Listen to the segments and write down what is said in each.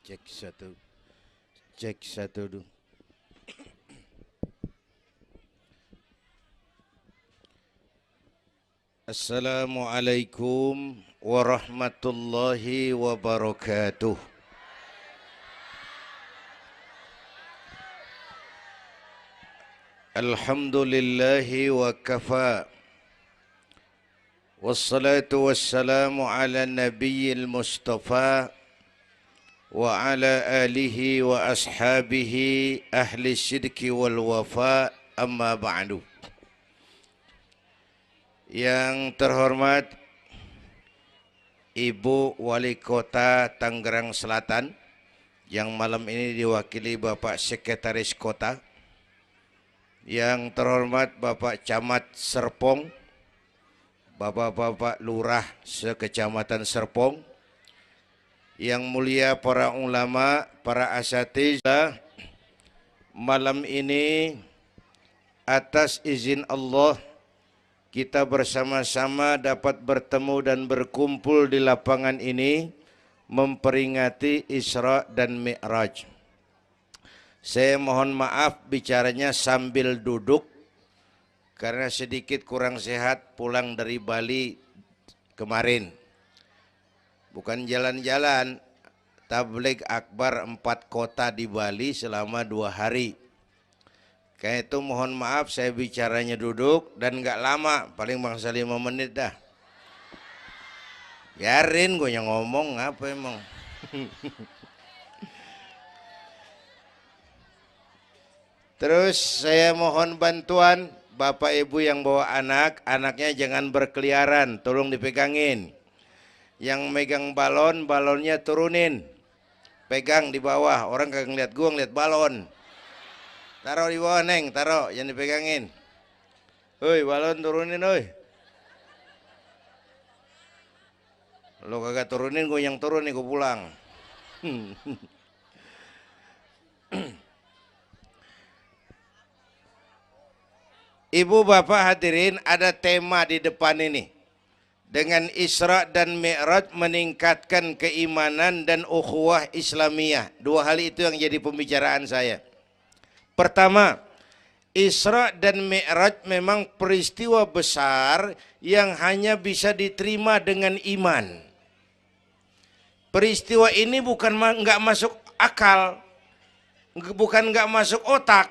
Cek satu, cek satu dulu. Assalamualaikum warahmatullahi wabarakatuh. Alhamdulillahi wa kafa. Wassalatu wassalamu ala nabiyil mustafa wa ala alihi wa ashabihi ahli syidki wal wafa, amma ba'du. Yang terhormat Ibu Wali Kota Tangerang Selatan, yang malam ini diwakili Bapak Sekretaris Kota. Yang terhormat Bapak Camat Serpong, Bapak-bapak Lurah sekecamatan Serpong, yang mulia para ulama, para asatidzah, malam ini atas izin Allah kita bersama-sama dapat bertemu dan berkumpul di lapangan ini memperingati Isra dan Mi'raj. Saya mohon maaf bicaranya sambil duduk karena sedikit kurang sehat pulang dari Bali kemarin. Bukan jalan-jalan, tabligh akbar 4 kota di Bali selama 2 hari. Kayak itu mohon maaf saya bicaranya duduk dan gak lama, paling bangsa 5 menit dah. Biarin gue yang ngomong, apa emang. Terus saya mohon bantuan Bapak Ibu yang bawa anak, anaknya jangan berkeliaran, tolong dipegangin. Yang megang balon, balonnya turunin. Pegang di bawah, orang kagak ngeliat gua, ngeliat balon. Taruh di bawah, Neng, taruh, jangan dipegangin. Hoi, balon turunin, hoi. Lo kagak turunin, gua yang turun nih, gua pulang. Ibu bapak hadirin, ada tema di depan ini. Dengan Isra dan Mi'raj meningkatkan keimanan dan ukhuwah Islamiyah. 2 hal itu yang jadi pembicaraan saya. Pertama, Isra dan Mi'raj memang peristiwa besar yang hanya bisa diterima dengan iman. Peristiwa ini bukan nggak masuk akal, bukan nggak masuk otak.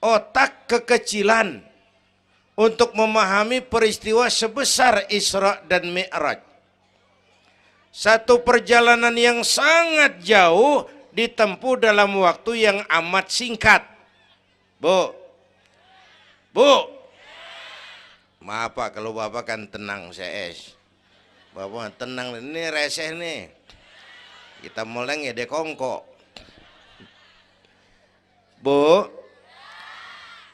Otak kekecilan untuk memahami peristiwa sebesar Isra dan Mi'raj. Satu perjalanan yang sangat jauh ditempuh dalam waktu yang amat singkat. Bu, maaf Pak, kalau Bapak kan tenang CS. Bapak tenang, ini reseh nih. Kita meleng ya dekongko. Bu,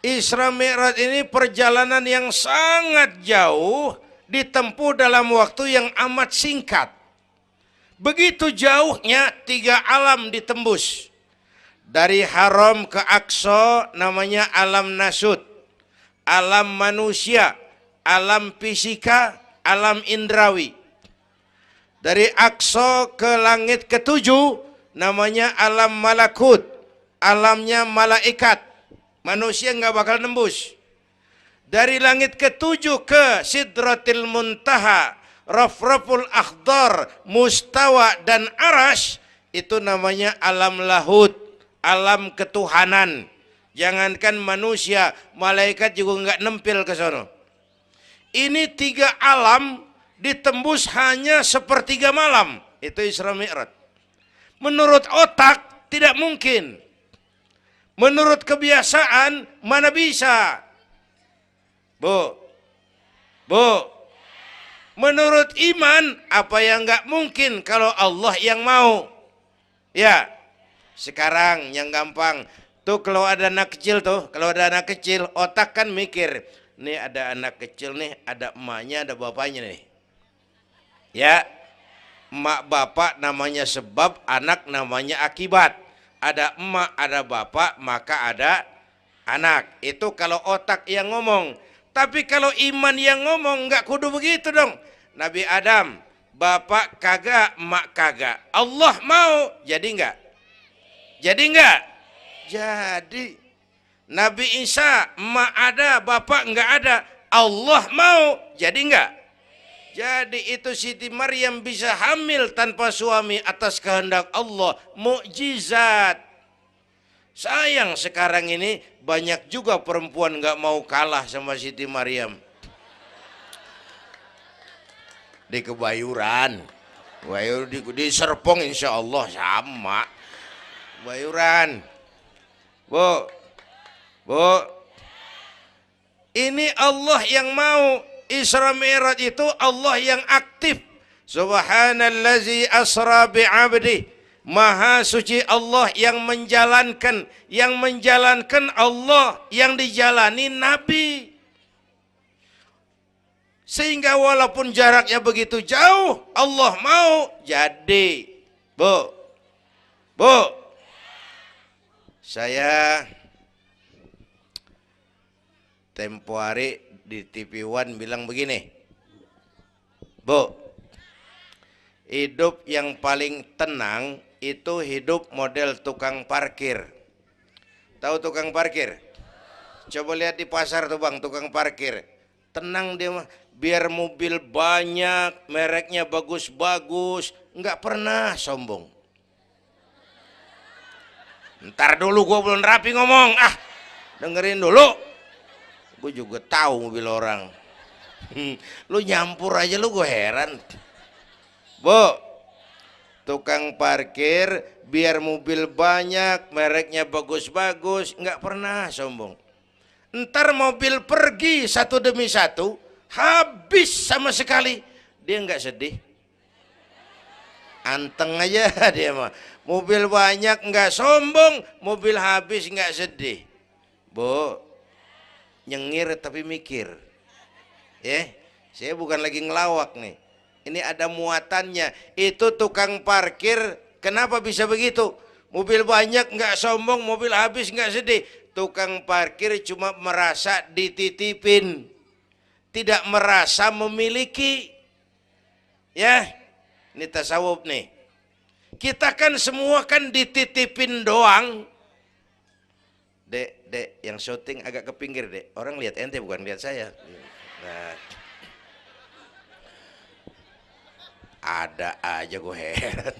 Isra Mi'raj ini perjalanan yang sangat jauh ditempuh dalam waktu yang amat singkat. Begitu jauhnya 3 alam ditembus. Dari Haram ke Aqsa namanya alam nasut, alam manusia, alam fisika, alam indrawi. Dari Aqsa ke langit ke-7 namanya alam malakut, alamnya malaikat. Manusia nggak bakal nembus. Dari langit ke-7 ke Sidratil Muntaha, Rafraful Akhdar, Mustawa dan Arash, itu namanya alam lahut, alam ketuhanan. Jangankan manusia, malaikat juga nggak nempel ke sono. Ini 3 alam ditembus hanya sepertiga malam. Itu Isra Mi'raj. Menurut otak tidak mungkin. Menurut kebiasaan mana bisa? Bu, menurut iman apa yang nggak mungkin kalau Allah yang mau? Ya, sekarang yang gampang tuh kalau ada anak kecil otak kan mikir, nih ada anak kecil nih, ada emaknya, ada bapaknya nih. Ya, emak bapak namanya sebab, anak namanya akibat. Ada emak, ada bapak, maka ada anak. Itu kalau otak yang ngomong. Tapi kalau iman yang ngomong, nggak kudu begitu dong. Nabi Adam, bapak kagak, emak kagak. Allah mau, jadi nggak? Jadi enggak? Jadi. Nabi Isa emak ada, bapak enggak ada. Allah mau, jadi enggak? Jadi itu Siti Maryam bisa hamil tanpa suami atas kehendak Allah. Mukjizat. Sayang sekarang ini banyak juga perempuan enggak mau kalah sama Siti Maryam. Di Kebayuran, di Serpong insya Allah sama. Kebayuran. Bu, ini Allah yang mau. Isra Mi'raj itu Allah yang aktif. Subhanallazi asra bi'abdi. Maha suci Allah yang menjalankan. Yang menjalankan Allah, yang dijalani Nabi. Sehingga walaupun jaraknya begitu jauh, Allah mau jadi. Bu, saya tempo hari di TV One bilang begini, Bu, hidup yang paling tenang itu hidup model tukang parkir. Tahu tukang parkir? Coba lihat di pasar tuh bang, tukang parkir. Tenang dia mah, biar mobil banyak, mereknya bagus-bagus, nggak pernah sombong. Ntar dulu gue belum rapi ngomong, dengerin dulu. Gue juga tahu mobil orang. Lu nyampur aja lu, gue heran. Bu, tukang parkir biar mobil banyak, mereknya bagus-bagus, nggak pernah sombong. Ntar mobil pergi satu demi satu, habis sama sekali, dia nggak sedih. Anteng aja dia mah. Mobil banyak nggak sombong, mobil habis nggak sedih. Bu, nyengir tapi mikir. Saya bukan lagi ngelawak nih. Ini ada muatannya. Itu tukang parkir kenapa bisa begitu? Mobil banyak nggak sombong, mobil habis nggak sedih. Tukang parkir cuma merasa dititipin, tidak merasa memiliki. Ya, ini tasawuf nih. Kita kan semua kan dititipin doang. Dek, yang syuting agak ke pinggir, Dek. Orang lihat ente bukan lihat saya. Nah, ada aja gue heran.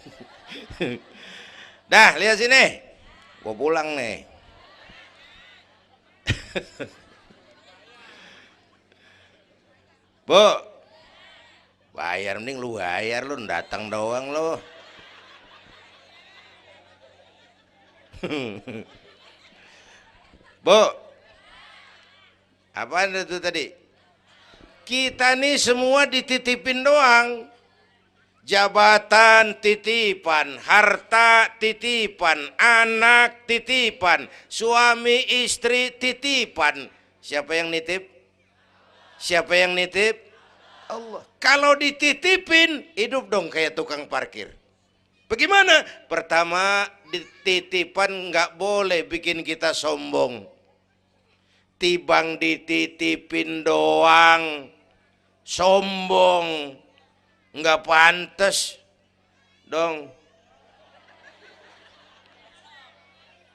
Dah, lihat sini. Gue pulang nih. Bu, bayar, mending lu bayar, lu datang doang lu. Bu, apaan itu tadi? Kita nih semua dititipin doang. Jabatan titipan, harta titipan, anak titipan, suami istri titipan. Siapa yang nitip? Siapa yang nitip? Allah. Kalau dititipin, hidup dong kayak tukang parkir. Bagaimana? Pertama, titipan nggak boleh bikin kita sombong. Tibang dititipin doang, sombong, nggak pantas dong.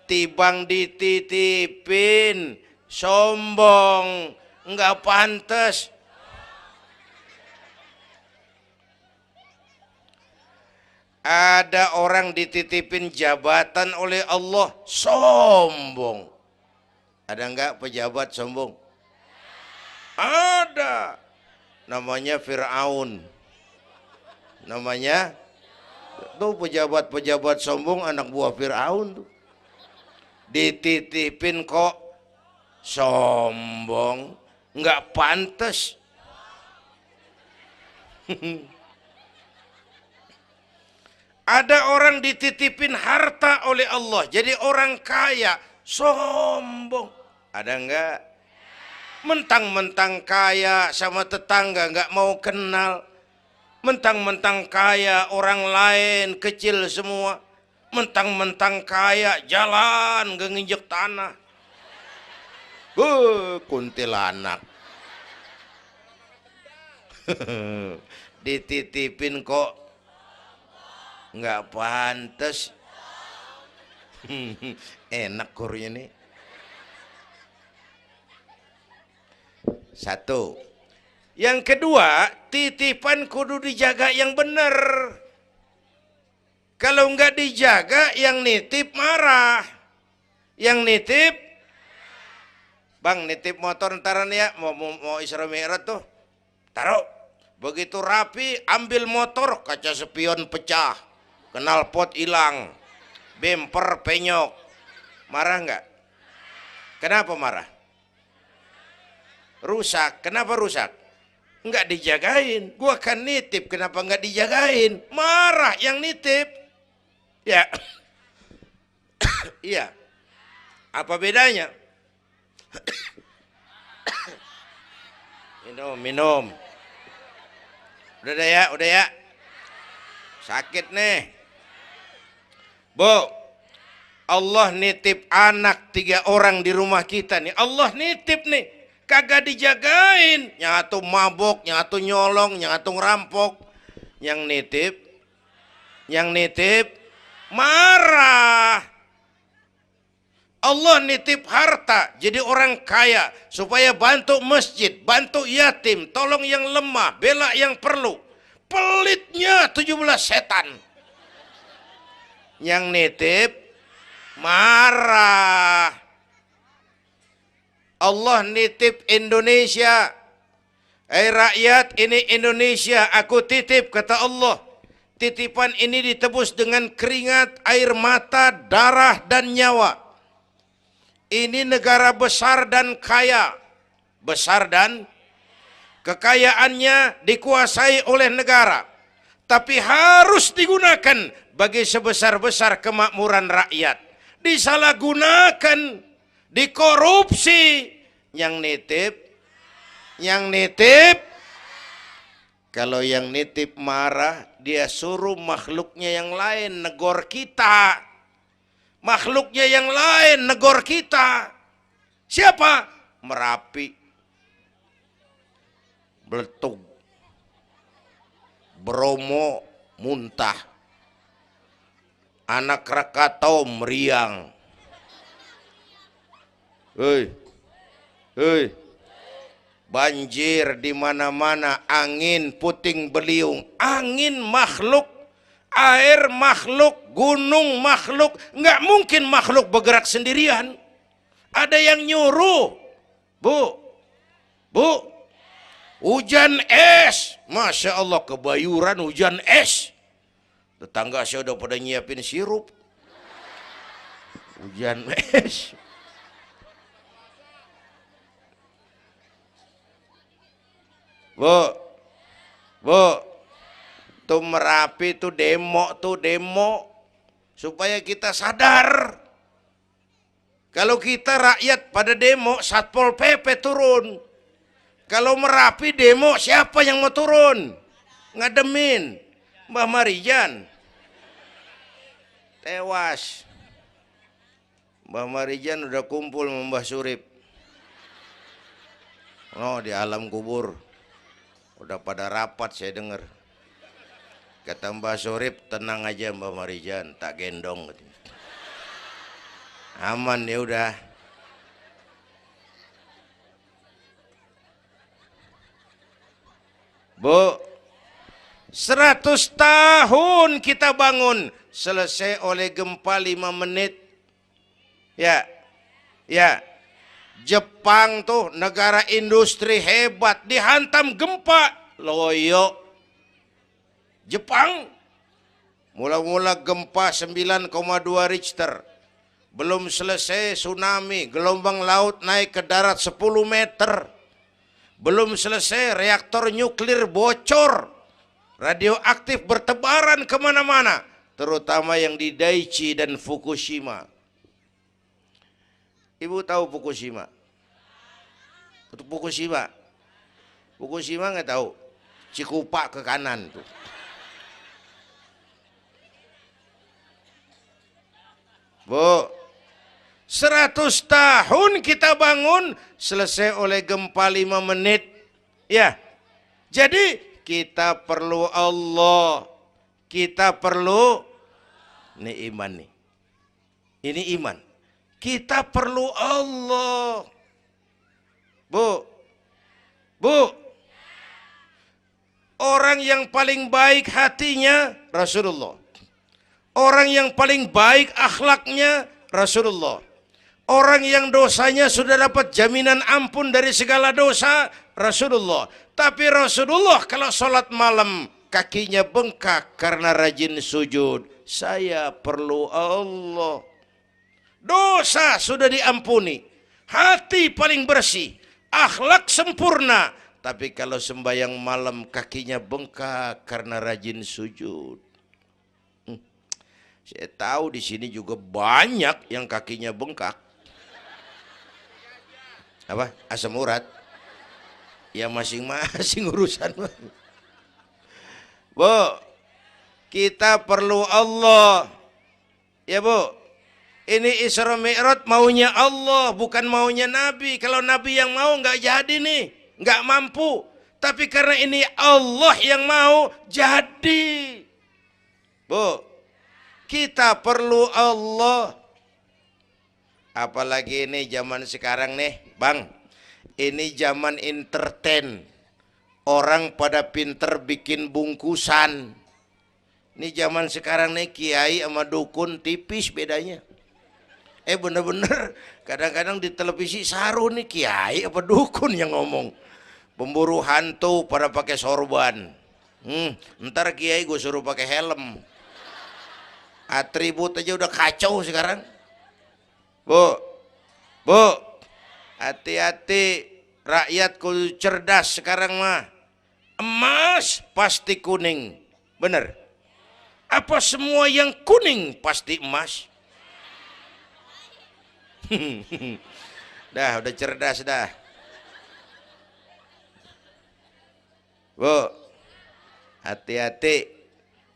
Tibang dititipin, sombong, nggak pantas. Ada orang dititipin jabatan oleh Allah, sombong. Ada enggak pejabat sombong? Ada. Namanya Fir'aun. Namanya tuh pejabat-pejabat sombong, anak buah Fir'aun tuh. Dititipin kok sombong, enggak pantas. Ada orang dititipin harta oleh Allah, jadi orang kaya, sombong. Ada enggak? Mentang-mentang kaya sama tetangga enggak mau kenal. Mentang-mentang kaya orang lain kecil semua. Mentang-mentang kaya jalan enggak nginjek tanah. Kuntilanak. Dititipin kok nggak pantas. Enak kurnya nih. Satu. Yang kedua, titipan kudu dijaga yang benar. Kalau nggak dijaga, yang nitip marah. Yang nitip, bang nitip motor ntaran ya, mau Isra Mi'raj tuh. Taruh. Begitu rapi, ambil motor, kaca spion pecah. Knalpot hilang. Bemper penyok. Marah nggak? Kenapa marah? Rusak. Kenapa rusak? Nggak dijagain. Gua kan nitip, kenapa nggak dijagain? Marah yang nitip. Ya. Iya. Apa bedanya? Minum. Udah ya. Sakit nih. Bu, Allah nitip anak 3 orang di rumah kita nih. Allah nitip nih. Kagak dijagain. Nyatu mabok, nyatu nyolong, nyatu ngerampok. Yang nitip marah. Allah nitip harta jadi orang kaya supaya bantu masjid, bantu yatim, tolong yang lemah, bela yang perlu. Pelitnya 17 setan. Yang nitip marah. Allah nitip Indonesia. Rakyat, ini Indonesia aku titip, kata Allah. Titipan ini ditebus dengan keringat, air mata, darah dan nyawa. Ini negara besar dan kaya. Besar dan kekayaannya dikuasai oleh negara. Tapi harus digunakan bagi sebesar-besar kemakmuran rakyat. Disalahgunakan, dikorupsi. Yang nitip, kalau yang nitip marah, dia suruh makhluknya yang lain negor kita. Makhluknya yang lain negor kita. Siapa? Merapi, Beletung, Bromo muntah, Anak Krakatau meriang. Hei, banjir di mana-mana, angin puting beliung, angin makhluk, air makhluk, gunung makhluk. Nggak mungkin makhluk bergerak sendirian. Ada yang nyuruh. Bu, hujan es. Masya Allah, kebayuran hujan es. Tetangga saya udah pada nyiapin sirup. Hujan es. Bu, tuh Merapi tuh demo supaya kita sadar. Kalau kita rakyat pada demo, Satpol PP turun. Kalau Merapi demo, siapa yang mau turun? Ngademin Mbah Marijan. Tewas. Mbah Marijan udah kumpul sama Mbah Surip. Oh, di alam kubur. Udah pada rapat saya dengar. Kata Mbah Surip, tenang aja Mbah Marijan, tak gendong. Aman ya udah. Bu, 100 tahun kita bangun, selesai oleh gempa 5 menit. Ya. Jepang tuh negara industri hebat, dihantam gempa, loyo. Jepang mula-mula gempa 9,2 Richter. Belum selesai tsunami, gelombang laut naik ke darat 10 meter. Belum selesai reaktor nuklir bocor. Radioaktif bertebaran kemana-mana. Terutama yang di Daiichi dan Fukushima. Ibu tahu Fukushima? Fukushima nggak tahu. Cikupa ke kanan tuh. Bu, 100 tahun kita bangun, selesai oleh gempa 5 menit. Ya, jadi kita perlu Allah. Kita perlu, ini iman nih. Ini iman. Kita perlu Allah. Bu, orang yang paling baik hatinya Rasulullah. Orang yang paling baik akhlaknya Rasulullah. Orang yang dosanya sudah dapat jaminan ampun dari segala dosa Rasulullah. Tapi Rasulullah kalau sholat malam kakinya bengkak karena rajin sujud. Saya perlu Allah. Dosa sudah diampuni, hati paling bersih, akhlak sempurna. Tapi kalau sembahyang malam kakinya bengkak karena rajin sujud. Saya tahu di sini juga banyak yang kakinya bengkak. Apa? Asam urat. Ya masing-masing urusan. Bu, kita perlu Allah. Ya Bu. Ini Isra Mi'raj maunya Allah, bukan maunya Nabi. Kalau Nabi yang mau nggak jadi nih, nggak mampu. Tapi karena ini Allah yang mau, jadi. Bu, kita perlu Allah. Apalagi ini zaman sekarang nih, Bang. Ini zaman entertain. Orang pada pinter bikin bungkusan. Ini zaman sekarang nih, kiai sama dukun tipis bedanya. Bener-bener kadang-kadang di televisi saru nih kiai apa dukun yang ngomong. Pemburu hantu pada pakai sorban. Ntar kiai gue suruh pakai helm. Atribut aja udah kacau sekarang. Bu, hati-hati, rakyat kudu cerdas sekarang mah. Emas pasti kuning, bener? Apa semua yang kuning pasti emas? Udah cerdas dah. Bu, hati-hati.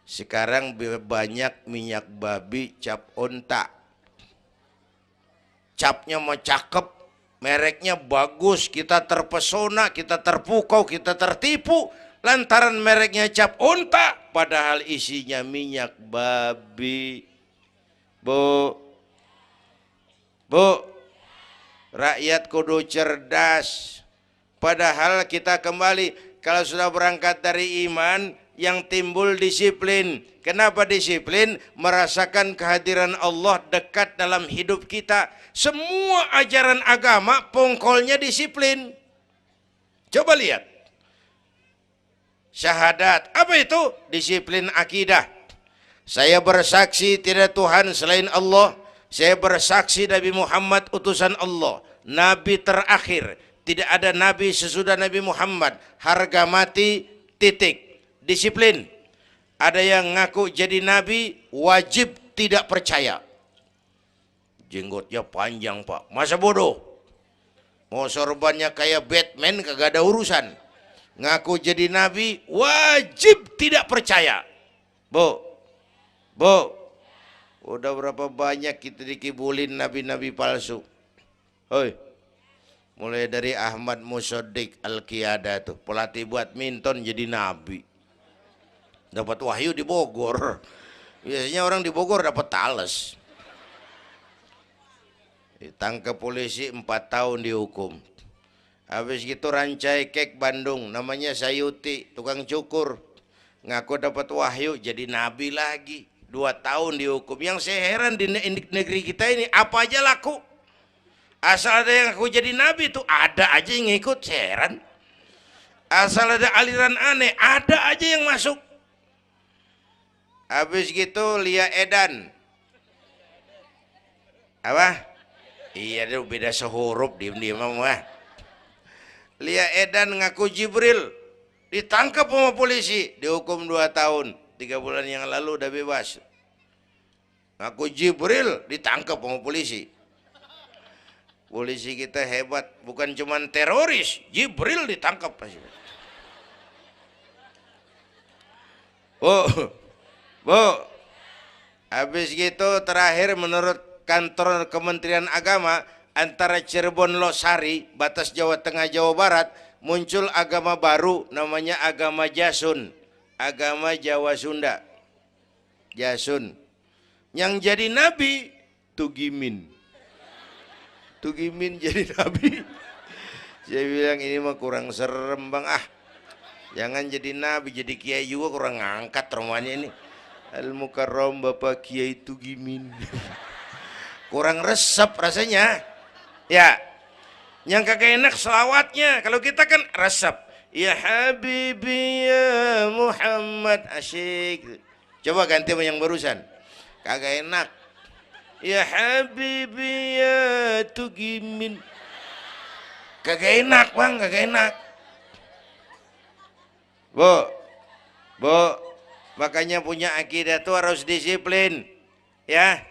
Sekarang banyak minyak babi cap onta. Capnya mau cakep, mereknya bagus, kita terpesona, kita terpukau, kita tertipu lantaran mereknya cap onta, padahal isinya minyak babi. Bu, rakyat kudu cerdas. Padahal kita kembali, kalau sudah berangkat dari iman, yang timbul disiplin. Kenapa disiplin? Merasakan kehadiran Allah dekat dalam hidup kita. Semua ajaran agama pongkolnya disiplin. Coba lihat. Syahadat, apa itu? Disiplin akidah. Saya bersaksi tidak Tuhan selain Allah. Saya bersaksi Nabi Muhammad utusan Allah, Nabi terakhir. Tidak ada Nabi sesudah Nabi Muhammad. Harga mati, titik. Disiplin. Ada yang ngaku jadi Nabi, wajib tidak percaya. Jenggotnya panjang Pak, masa bodoh. Mau sorbannya kayak Batman, kagak ada urusan. Ngaku jadi Nabi, wajib tidak percaya. Bu, udah berapa banyak kita dikibulin nabi-nabi palsu. Hoi, mulai dari Ahmad Musaddiq Al-Qiyada tuh, pelatih badminton jadi nabi. Dapat wahyu di Bogor. Biasanya orang di Bogor dapat tales. Ditangkap polisi 4 tahun dihukum. Habis gitu Rancai Kek Bandung, namanya Sayuti, tukang cukur. Ngaku dapat wahyu jadi nabi lagi. 2 tahun dihukum. Yang saya heran di negeri kita ini apa aja laku. Asal ada yang aku jadi nabi tuh ada aja yang ngikut, saya heran. Asal ada aliran aneh ada aja yang masuk. Habis gitu Lia Edan. Apa? Iya dia beda sehuruf diem-diem mah. Lia Edan ngaku Jibril. Ditangkap sama polisi, dihukum 2 tahun. 3 bulan yang lalu udah bebas. Ngaku Jibril, ditangkap sama polisi. Polisi kita hebat, bukan cuman teroris, Jibril ditangkap pasti. Bu, habis gitu terakhir menurut kantor Kementerian Agama, antara Cirebon Losari, batas Jawa Tengah Jawa Barat, muncul agama baru namanya agama Jasun, agama Jawa Sunda. Jasun. Yang jadi nabi Tugimin. Tugimin jadi nabi. Saya bilang ini mah kurang serem bang, jangan jadi nabi, jadi kiai juga kurang ngangkat rumahnya ini. Al-Mukarram Bapak Kiai Tugimin. Kurang resep rasanya. Ya, yang kagak enak selawatnya. Kalau kita kan resep. Ya Habibi ya Muhammad, asyik. Coba ganti sama yang barusan. Kagak enak. Ya Habibi ya Tugimin. Kagak enak bang, kagak enak. Bu, makanya punya akidah tuh harus disiplin. Ya,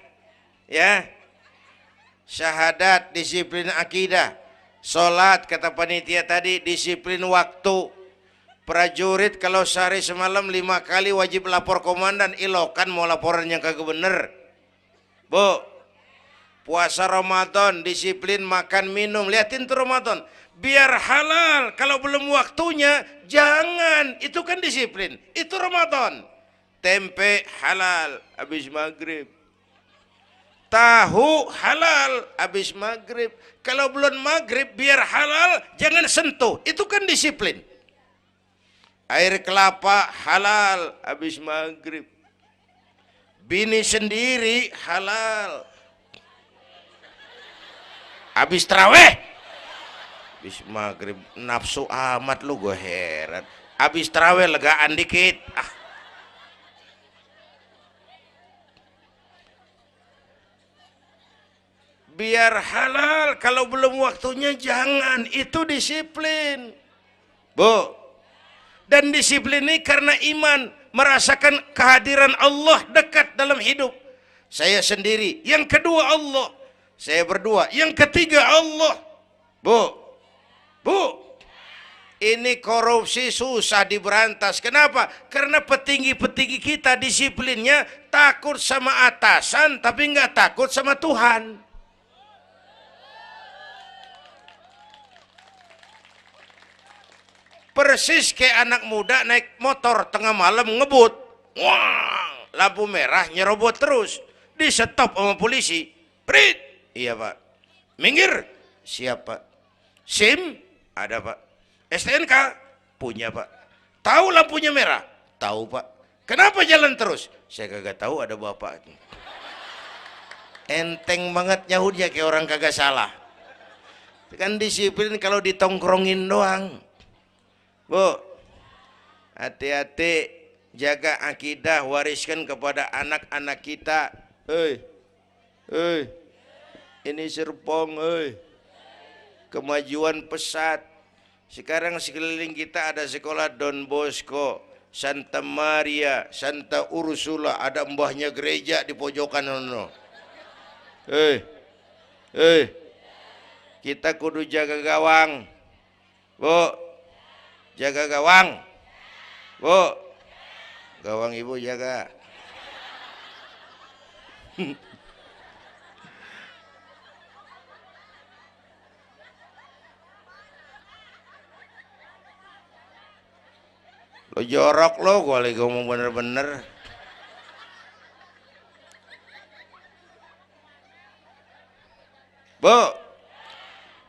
syahadat disiplin akidah. Sholat kata panitia tadi disiplin waktu. Prajurit kalau sehari semalam 5 kali wajib lapor komandan, ilokan mau laporan yang kagak bener. Bu, puasa Ramadan disiplin makan minum, liatin tuh Ramadan biar halal. Kalau belum waktunya jangan, itu kan disiplin, itu Ramadan. Tempe halal habis maghrib, tahu halal habis maghrib. Kalau belum maghrib biar halal jangan sentuh, itu kan disiplin. Air kelapa halal habis maghrib, bini sendiri halal habis taraweh, habis maghrib nafsu amat lu, gue heran. Habis taraweh legaan dikit, biar halal. Kalau belum waktunya jangan, itu disiplin. Bu, dan disiplin ini karena iman, merasakan kehadiran Allah dekat dalam hidup. Saya sendiri, yang kedua Allah. Saya berdua, yang ketiga Allah. Bu, ini korupsi susah diberantas. Kenapa? Karena petinggi-petinggi kita disiplinnya takut sama atasan, tapi nggak takut sama Tuhan. Persis kayak anak muda naik motor tengah malam ngebut, wah, lampu merah nyerobot terus, di stop sama polisi. Prit, iya pak. Minggir, siap pak. SIM ada pak. STNK punya pak. Tahu lampunya merah? Tahu pak. Kenapa jalan terus? Saya kagak tahu, ada bapak. Enteng banget nyahutnya kayak orang kagak salah. Kan disiplin kalau ditongkrongin doang. Bu, hati-hati, jaga akidah, wariskan kepada anak-anak kita. Ini Serpong, kemajuan pesat. Sekarang sekeliling kita ada sekolah Don Bosco, Santa Maria, Santa Ursula, ada mbahnya gereja di pojokan ono. Kita kudu jaga gawang. Bu, jaga gawang. Bu, gawang ibu jaga. Lo jorok lo, gue lagi ngomong bener-bener. Bu,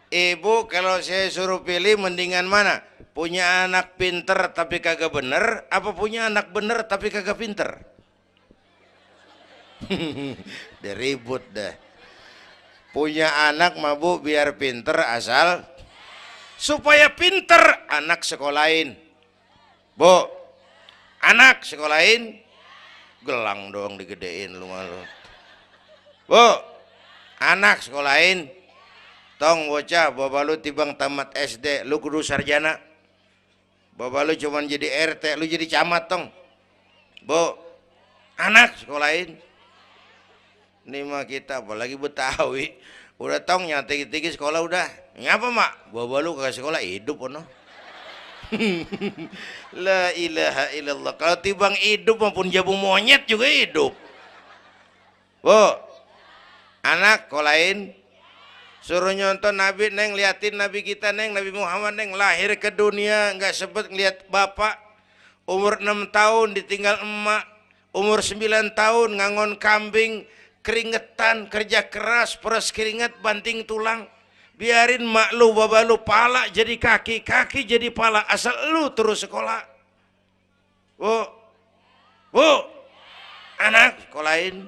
ibu kalau saya suruh pilih mendingan mana? Punya anak pinter tapi kagak bener, apa punya anak bener tapi kagak pinter? Udah ribut dah. Punya anak mah bu biar pinter, asal supaya pinter anak sekolahin. Bu, anak sekolahin, gelang doang digedein lu malu. Bu, anak sekolahin, tong bocah, bapak lu tibang tamat SD, lu kudu sarjana. Bapak lu cuman jadi RT, lu jadi camat tong. Bu, anak sekolahin. Ini mah kita apalagi Betawi, udah tong nyantai-tinggi sekolah udah. Ngapa mak? Bapak lu ke sekolah hidup ono. La ilaha illallah. Kalau tibang hidup maupun jabu monyet juga hidup. Bu, anak sekolahin. Suruh nyonton Nabi neng, liatin Nabi kita neng, Nabi Muhammad neng, lahir ke dunia nggak sempet ngeliat bapak, umur 6 tahun ditinggal emak, umur 9 tahun ngangon kambing, keringetan, kerja keras, peras keringat, banting tulang. Biarin mak lu, baba lu, pala jadi kaki, kaki jadi pala, asal lu terus sekolah. Bu, anak sekolahin.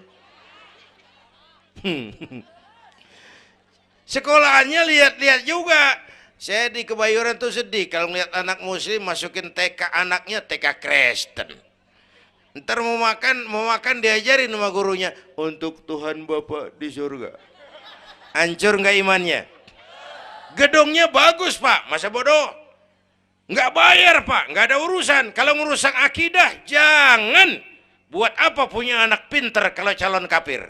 Sekolahnya lihat-lihat juga. Saya di Kebayoran tuh sedih kalau ngeliat anak muslim masukin TK, anaknya TK Kristen. Ntar mau makan diajarin sama gurunya untuk Tuhan Bapa di surga. Hancur nggak imannya? Gedungnya bagus pak, masa bodoh? Nggak bayar pak, nggak ada urusan. Kalau merusak akidah, jangan. Buat apa punya anak pinter kalau calon kafir?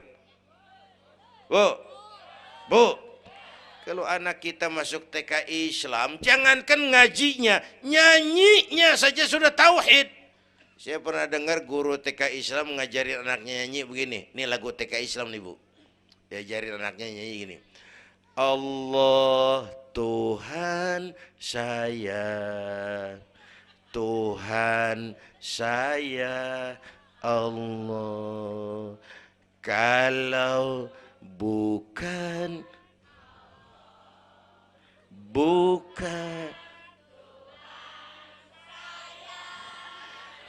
Bu, kalau anak kita masuk TK Islam, jangankan ngajinya, nyanyinya saja sudah tauhid. Saya pernah dengar guru TK Islam ngajarin anaknya nyanyi begini. Ini lagu TK Islam nih bu. Diajarin anaknya nyanyi gini. Allah Tuhan saya, Tuhan saya Allah. Kalau bukan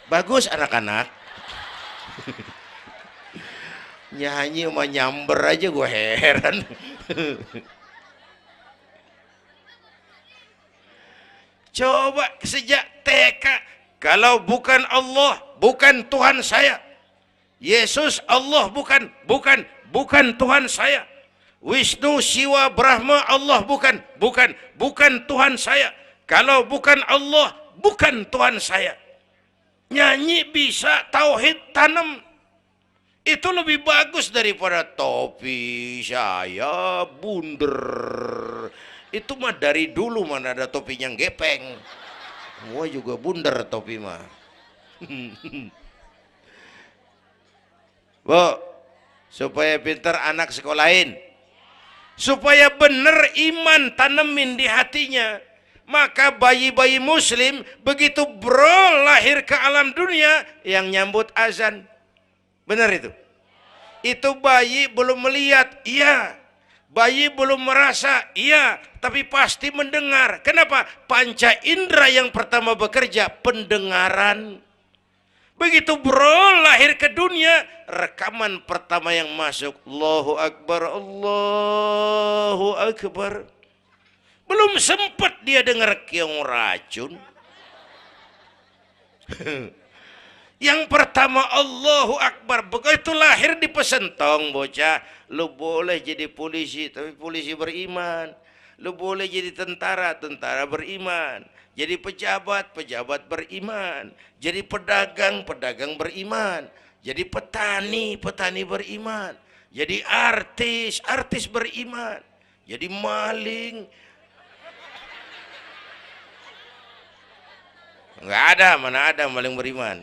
bagus anak-anak. Nyanyi sama nyamber aja gue heran. Coba sejak TK, kalau bukan Allah, bukan Tuhan saya. Yesus Allah bukan Tuhan saya. Wisnu, Siwa, Brahma, Allah bukan Tuhan saya. Kalau bukan Allah, bukan Tuhan saya. Nyanyi bisa, tauhid tanam. Itu lebih bagus daripada topi saya bunder. Itu mah dari dulu mana ada topi yang gepeng. Semua juga bundar topi mah. Bu, supaya pintar anak sekolahin. Supaya benar iman tanemin di hatinya. Maka bayi-bayi muslim begitu bro lahir ke alam dunia yang nyambut azan. Benar itu? Itu bayi belum melihat, iya. Bayi belum merasa, iya, tapi pasti mendengar. Kenapa? Panca indera yang pertama bekerja, pendengaran. Begitu bro lahir ke dunia, rekaman pertama yang masuk, Allahu Akbar, Allahu Akbar. Belum sempat dia dengar keong racun. Yang pertama Allahu Akbar. Begitu lahir dipesentong bocah, lu boleh jadi polisi, tapi polisi beriman. Lu boleh jadi tentara, tentara beriman. Jadi pejabat, pejabat beriman. Jadi pedagang, pedagang beriman. Jadi petani, petani beriman. Jadi artis, artis beriman. Jadi maling. Enggak ada, mana ada maling beriman.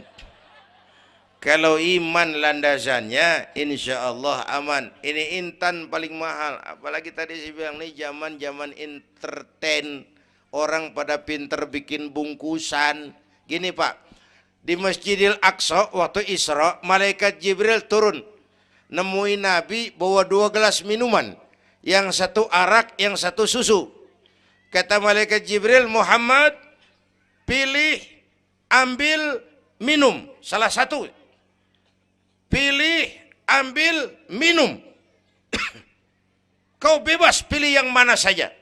Kalau iman landasannya, insya Allah aman. Ini intan paling mahal. Apalagi tadi saya bilang nih zaman entertain. Orang pada pinter bikin bungkusan. Gini Pak, di Masjidil Aqsa waktu Isra, malaikat Jibril turun. Nemuin Nabi bawa 2 gelas minuman. Yang satu arak, yang satu susu. Kata malaikat Jibril, Muhammad, pilih, ambil, minum. Salah satu. Pilih, ambil, minum. Kau bebas pilih yang mana saja.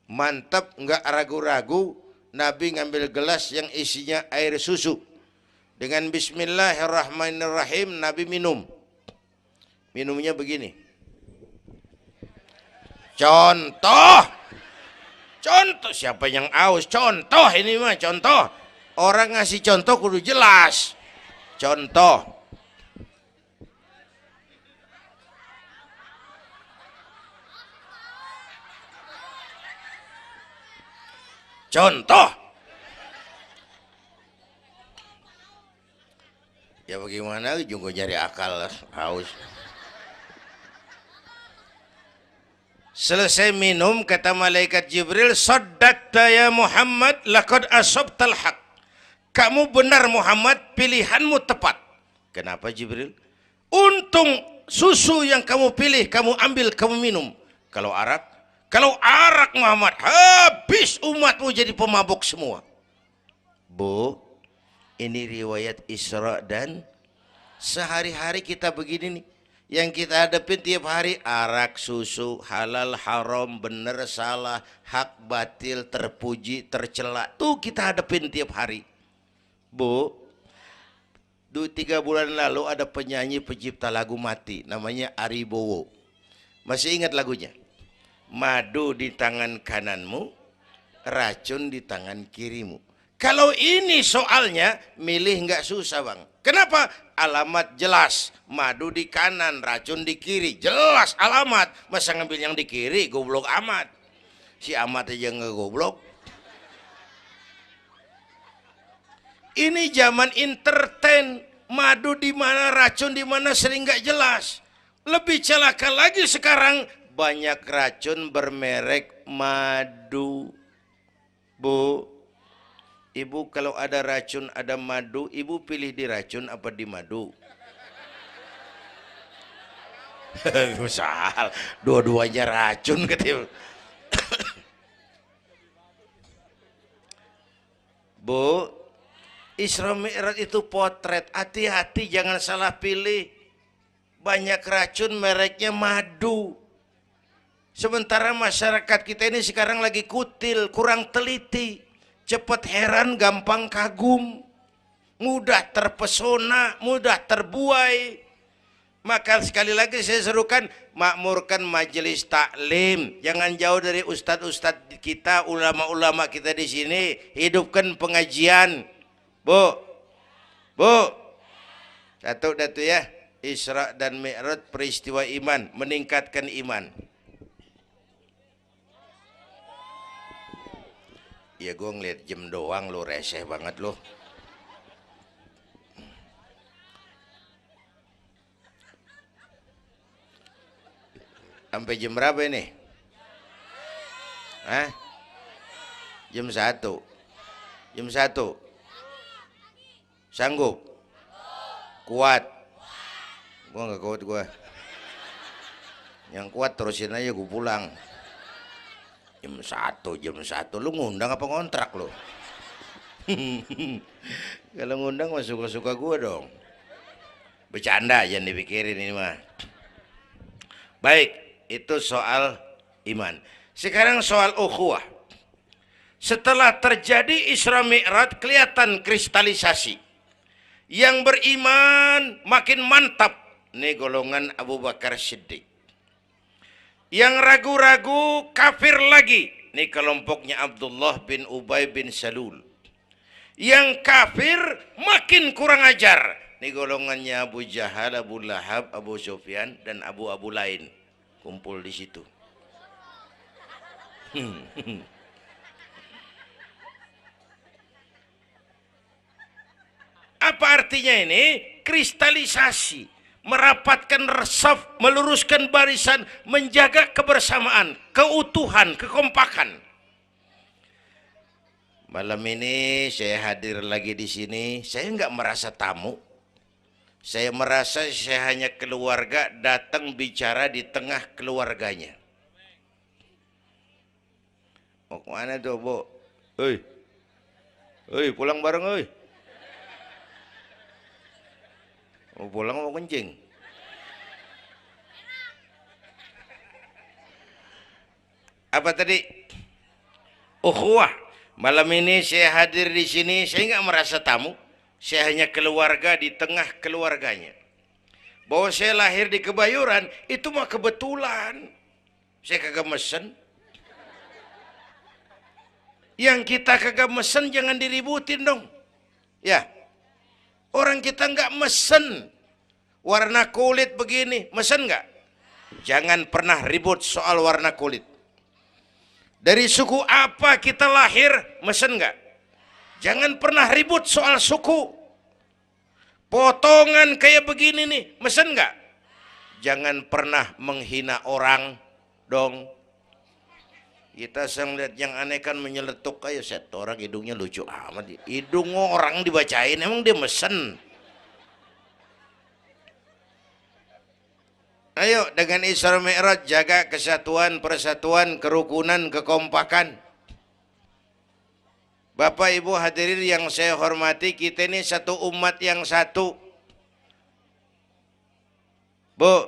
Mantap, enggak ragu-ragu. Nabi ngambil gelas yang isinya air susu. Dengan bismillahirrahmanirrahim, Nabi minum. Minumnya begini. Contoh. Contoh, siapa yang aus? Contoh ini mah, contoh. Orang ngasih contoh kudu jelas. Contoh. Contoh. Ya bagaimana juga nyari akal haus. Selesai minum kata malaikat Jibril, saddaqta ya Muhammad laqad asabtal haq. Kamu benar Muhammad, pilihanmu tepat. Kenapa Jibril? Untung susu yang kamu pilih, kamu ambil, kamu minum. Kalau arak Muhammad, habis umatmu jadi pemabuk semua. Bu, ini riwayat Isra dan sehari-hari kita begini nih. Yang kita hadapin tiap hari arak, susu, halal, haram, benar, salah, hak, batil, terpuji, tercela. Tuh kita hadapin tiap hari. Bu, 3 bulan lalu ada penyanyi pencipta lagu mati. Namanya Ari Bowo. Masih ingat lagunya? Madu di tangan kananmu, racun di tangan kirimu. Kalau ini soalnya, milih nggak susah bang. Kenapa? Alamat jelas. Madu di kanan, racun di kiri. Jelas alamat. Masa ngambil yang di kiri, goblok amat. Si amat aja nggak goblok. Ini zaman entertain. Madu di mana, racun di mana sering nggak jelas. Lebih celaka lagi sekarang, banyak racun bermerek madu. Bu, ibu kalau ada racun, ada madu, ibu pilih di racun apa di madu? Misal, dua-duanya racun katanya. Bu, Isra Mi'raj itu potret. Hati-hati jangan salah pilih. Banyak racun mereknya madu. Sementara masyarakat kita ini sekarang lagi kutil, kurang teliti. Cepat heran, gampang kagum. Mudah terpesona, mudah terbuai. Maka sekali lagi saya serukan, makmurkan majelis taklim. Jangan jauh dari ustadz-ustadz kita, ulama-ulama kita di sini. Hidupkan pengajian. Bu, satu datu ya. Isra dan Mi'raj peristiwa iman, meningkatkan iman. Ya gue ngeliat jam doang, lo reseh banget lo. Sampai jam berapa ini? Hah? Jam 1. Jam 1. Sanggup? Kuat? Gua nggak kuat gua. Yang kuat terusin aja, gue pulang. Jam 1. Lu ngundang apa ngontrak lu? Kalau ngundang mah suka-suka gue dong. Bercanda, jangan dipikirin ini mah. Baik, itu soal iman. Sekarang soal ukhuwah. Setelah terjadi Isra Mi'raj, kelihatan kristalisasi. Yang beriman makin mantap. Ini golongan Abu Bakar Siddiq. Yang ragu-ragu kafir lagi. Ini kelompoknya Abdullah bin Ubay bin Salul. Yang kafir makin kurang ajar. Ini golongannya Abu Jahal, Abu Lahab, Abu Sufyan, dan Abu lain. Kumpul di situ. Apa artinya ini? Kristalisasi. Merapatkan resaf, meluruskan barisan, menjaga kebersamaan, keutuhan, kekompakan. Malam ini saya hadir lagi di sini. Saya nggak merasa tamu. Saya merasa saya hanya keluarga datang bicara di tengah keluarganya. Mau kemana tuh, Bu? Hei, pulang bareng, hei. Mau pulang mau kencing? Apa tadi? Ukhuwah. Malam ini saya hadir di sini, saya nggak merasa tamu. Saya hanya keluarga di tengah keluarganya. Bahwa saya lahir di Kebayoran, itu mah kebetulan. Saya kagak mesen. Yang kita kagak mesen jangan diributin dong. Ya. Orang kita nggak mesen warna kulit begini, mesen nggak? Jangan pernah ribut soal warna kulit. Dari suku apa kita lahir, mesen nggak? Jangan pernah ribut soal suku. Potongan kayak begini nih, mesen nggak? Jangan pernah menghina orang dong. Kita sering lihat yang aneh kan menyeletuk kayak set orang hidungnya lucu amat. Hidung orang dibacain emang dia mesen. Ayo dengan Isra Mi'raj jaga kesatuan, persatuan, kerukunan, kekompakan. Bapak Ibu hadirin yang saya hormati, kita ini satu umat yang satu. Bu,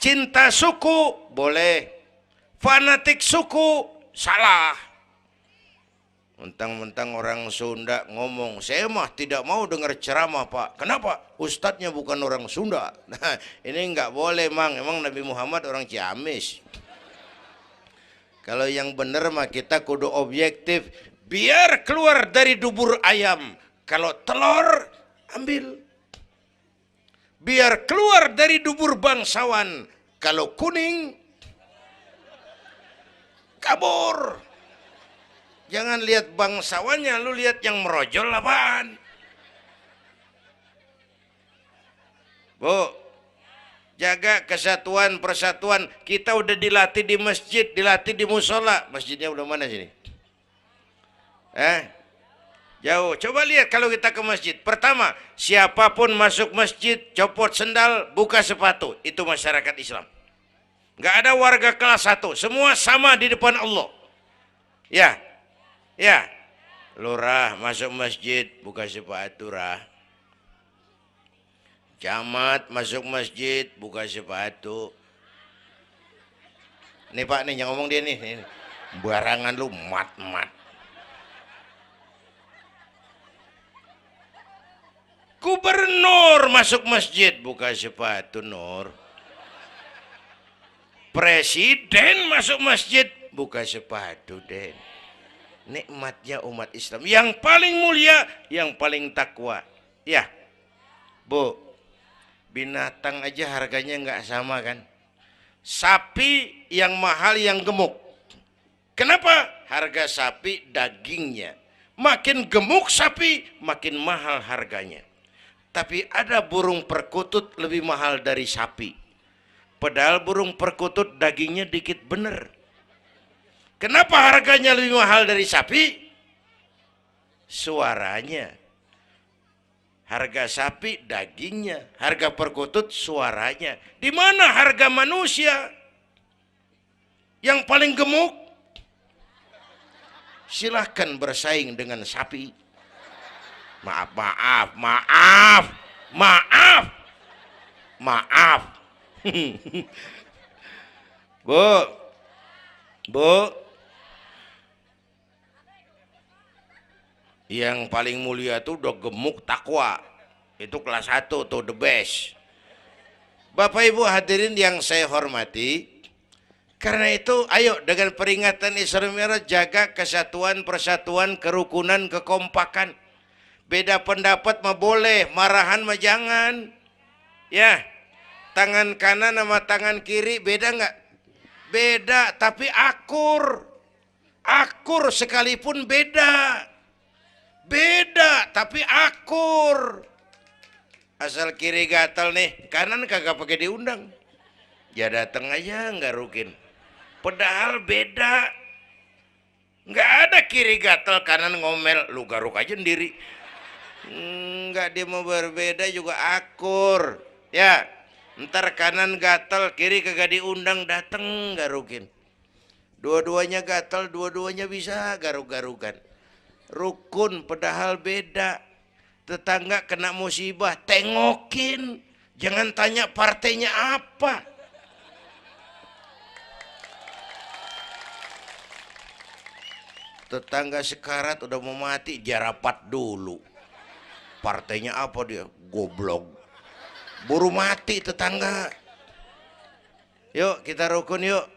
cinta suku boleh, fanatik suku salah. Mentang-mentang orang Sunda ngomong, saya mah tidak mau dengar ceramah Pak. Kenapa? Ustadznya bukan orang Sunda. Nah, ini nggak boleh Mang. Emang Nabi Muhammad orang Ciamis. Kalau yang benar mah kita kudu objektif. Biar keluar dari dubur ayam. Kalau telur, ambil. Biar keluar dari dubur bangsawan. Kalau kuning, kabur. Jangan lihat bangsawannya, lu lihat yang merojol apaan. Bu, jaga kesatuan, persatuan. Kita udah dilatih di masjid, dilatih di musola. Masjidnya udah mana sini? Jauh. Coba lihat kalau kita ke masjid. Pertama, siapapun masuk masjid, copot sendal, buka sepatu. Itu masyarakat Islam. Nggak ada warga kelas 1. Semua sama di depan Allah. Ya, lurah masuk masjid buka sepatu rah. Camat masuk masjid buka sepatu. Nih Pak nih yang ngomong dia nih. Barangan lu mat. Gubernur masuk masjid buka sepatu Nur. Presiden masuk masjid buka sepatu Den. Nikmatnya umat Islam yang paling mulia, yang paling takwa. Ya, Bu, binatang aja harganya nggak sama kan? Sapi yang mahal yang gemuk. Kenapa? Harga sapi dagingnya. Makin gemuk sapi, makin mahal harganya. Tapi ada burung perkutut lebih mahal dari sapi. Padahal burung perkutut dagingnya dikit bener. Kenapa harganya lebih mahal dari sapi? Suaranya. Harga sapi dagingnya, harga perkutut suaranya. Di mana harga manusia? Yang paling gemuk? Silahkan bersaing dengan sapi. Maaf. Bu, yang paling mulia tuh udah gemuk takwa. Itu kelas 1 tuh the best. Bapak Ibu hadirin yang saya hormati, karena itu ayo dengan peringatan Isra Mi'raj jaga kesatuan, persatuan, kerukunan, kekompakan. Beda pendapat mah boleh, marahan mah jangan. Ya, tangan kanan sama tangan kiri beda nggak? Beda, tapi akur. Akur sekalipun beda. Beda tapi akur. Asal kiri gatal nih, kanan kagak pakai diundang. Ya datang aja nggak rukin. Padahal beda. Nggak ada kiri gatal kanan ngomel, lu garuk aja sendiri. Nggak, dia mau berbeda juga akur. Ya, ntar kanan gatal, kiri kagak diundang, datang garukin. Dua-duanya gatal, dua-duanya bisa garuk-garukan. Rukun padahal beda. Tetangga kena musibah, tengokin. Jangan tanya partainya apa. Tetangga sekarat udah mau mati, jarapat dulu. Partainya apa dia? Goblok. Buru mati tetangga. Yuk kita rukun yuk.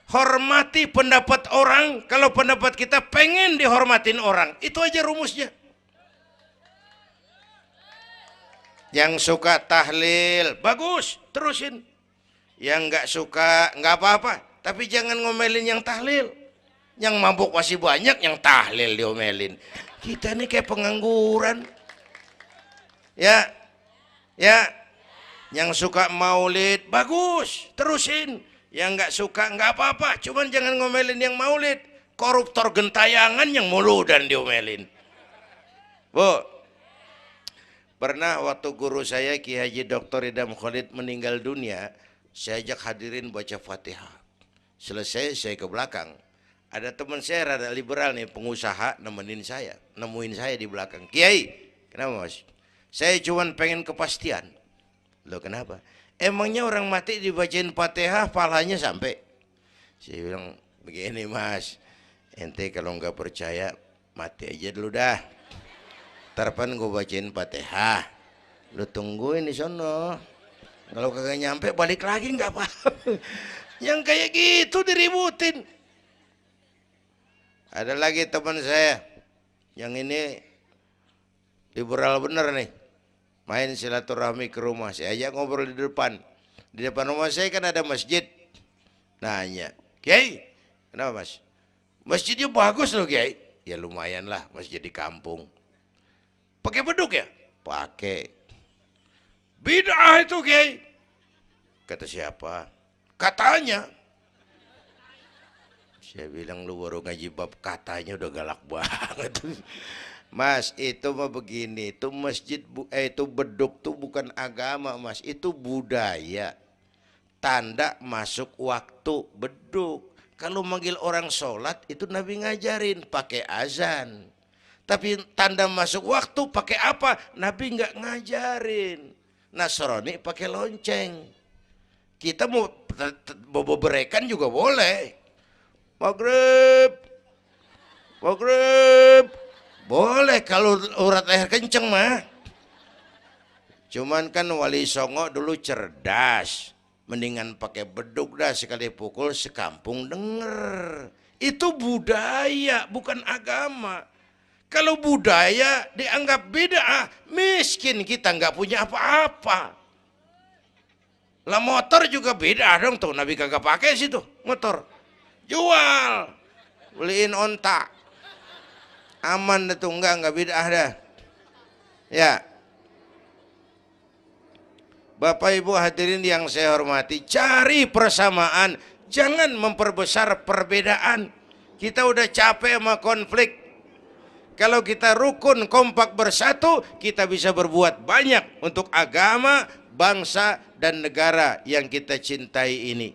Hormati pendapat orang. Kalau pendapat kita pengen dihormatin orang, itu aja rumusnya. Yang suka tahlil bagus, terusin. Yang nggak suka nggak apa-apa, tapi jangan ngomelin yang tahlil. Yang mabuk masih banyak, yang tahlil diomelin. Kita nih kayak pengangguran. Ya. Yang suka maulid bagus, terusin. Yang nggak suka nggak apa-apa, cuman jangan ngomelin yang maulid. Koruptor gentayangan yang mulu dan diomelin. Bu, Pernah waktu guru saya Ki Haji Dr. Idam Khalid meninggal dunia, saya ajak hadirin baca Fatihah. Selesai saya ke belakang. Ada teman saya rada liberal nih, pengusaha nemuin saya di belakang. Kiai, kenapa Mas? Saya cuma pengen kepastian. Loh kenapa? Emangnya orang mati dibacain Fatihah pahalanya sampai? Saya bilang begini Mas, ente kalau nggak percaya mati aja dulu dah. Tarpan gue bacain Fatihah, lu tungguin di sono. Kalau kagak nyampe balik lagi nggak apa-apa. Yang kayak gitu diributin. Ada lagi teman saya, yang ini liberal bener nih, main silaturahmi ke rumah. Saya ajak ngobrol di depan. Di depan rumah saya kan ada masjid. Nanya, Kiai, kenapa Mas? Masjidnya bagus loh Kiai. Ya lumayan lah, masjid di kampung. Pakai beduk ya? Pakai. Bid'ah itu Kiai. Kata siapa? Katanya. Saya bilang lu baru ngaji bab katanya udah galak banget. Mas, itu mah begini, itu masjid itu beduk tuh bukan agama Mas, itu budaya. Tanda masuk waktu beduk. Kalau manggil orang sholat itu Nabi ngajarin pakai azan. Tapi tanda masuk waktu pakai apa? Nabi nggak ngajarin. Nasrani pakai lonceng. Kita mau berekan juga boleh. Maghrib, maghrib, boleh kalau urat leher kenceng mah. Cuman kan Wali Songo dulu cerdas. Mendingan pakai beduk dah, sekali pukul sekampung denger. Itu budaya bukan agama. Kalau budaya dianggap bid'ah, miskin kita nggak punya apa-apa. Lah motor juga bid'ah dong tuh, Nabi kagak pakai situ motor. Jual, beliin onta. Aman dah tuh, enggak bid'ah dah. Ya. Bapak Ibu hadirin yang saya hormati, cari persamaan, jangan memperbesar perbedaan. Kita udah capek sama konflik. Kalau kita rukun kompak bersatu, kita bisa berbuat banyak untuk agama, bangsa, dan negara yang kita cintai ini.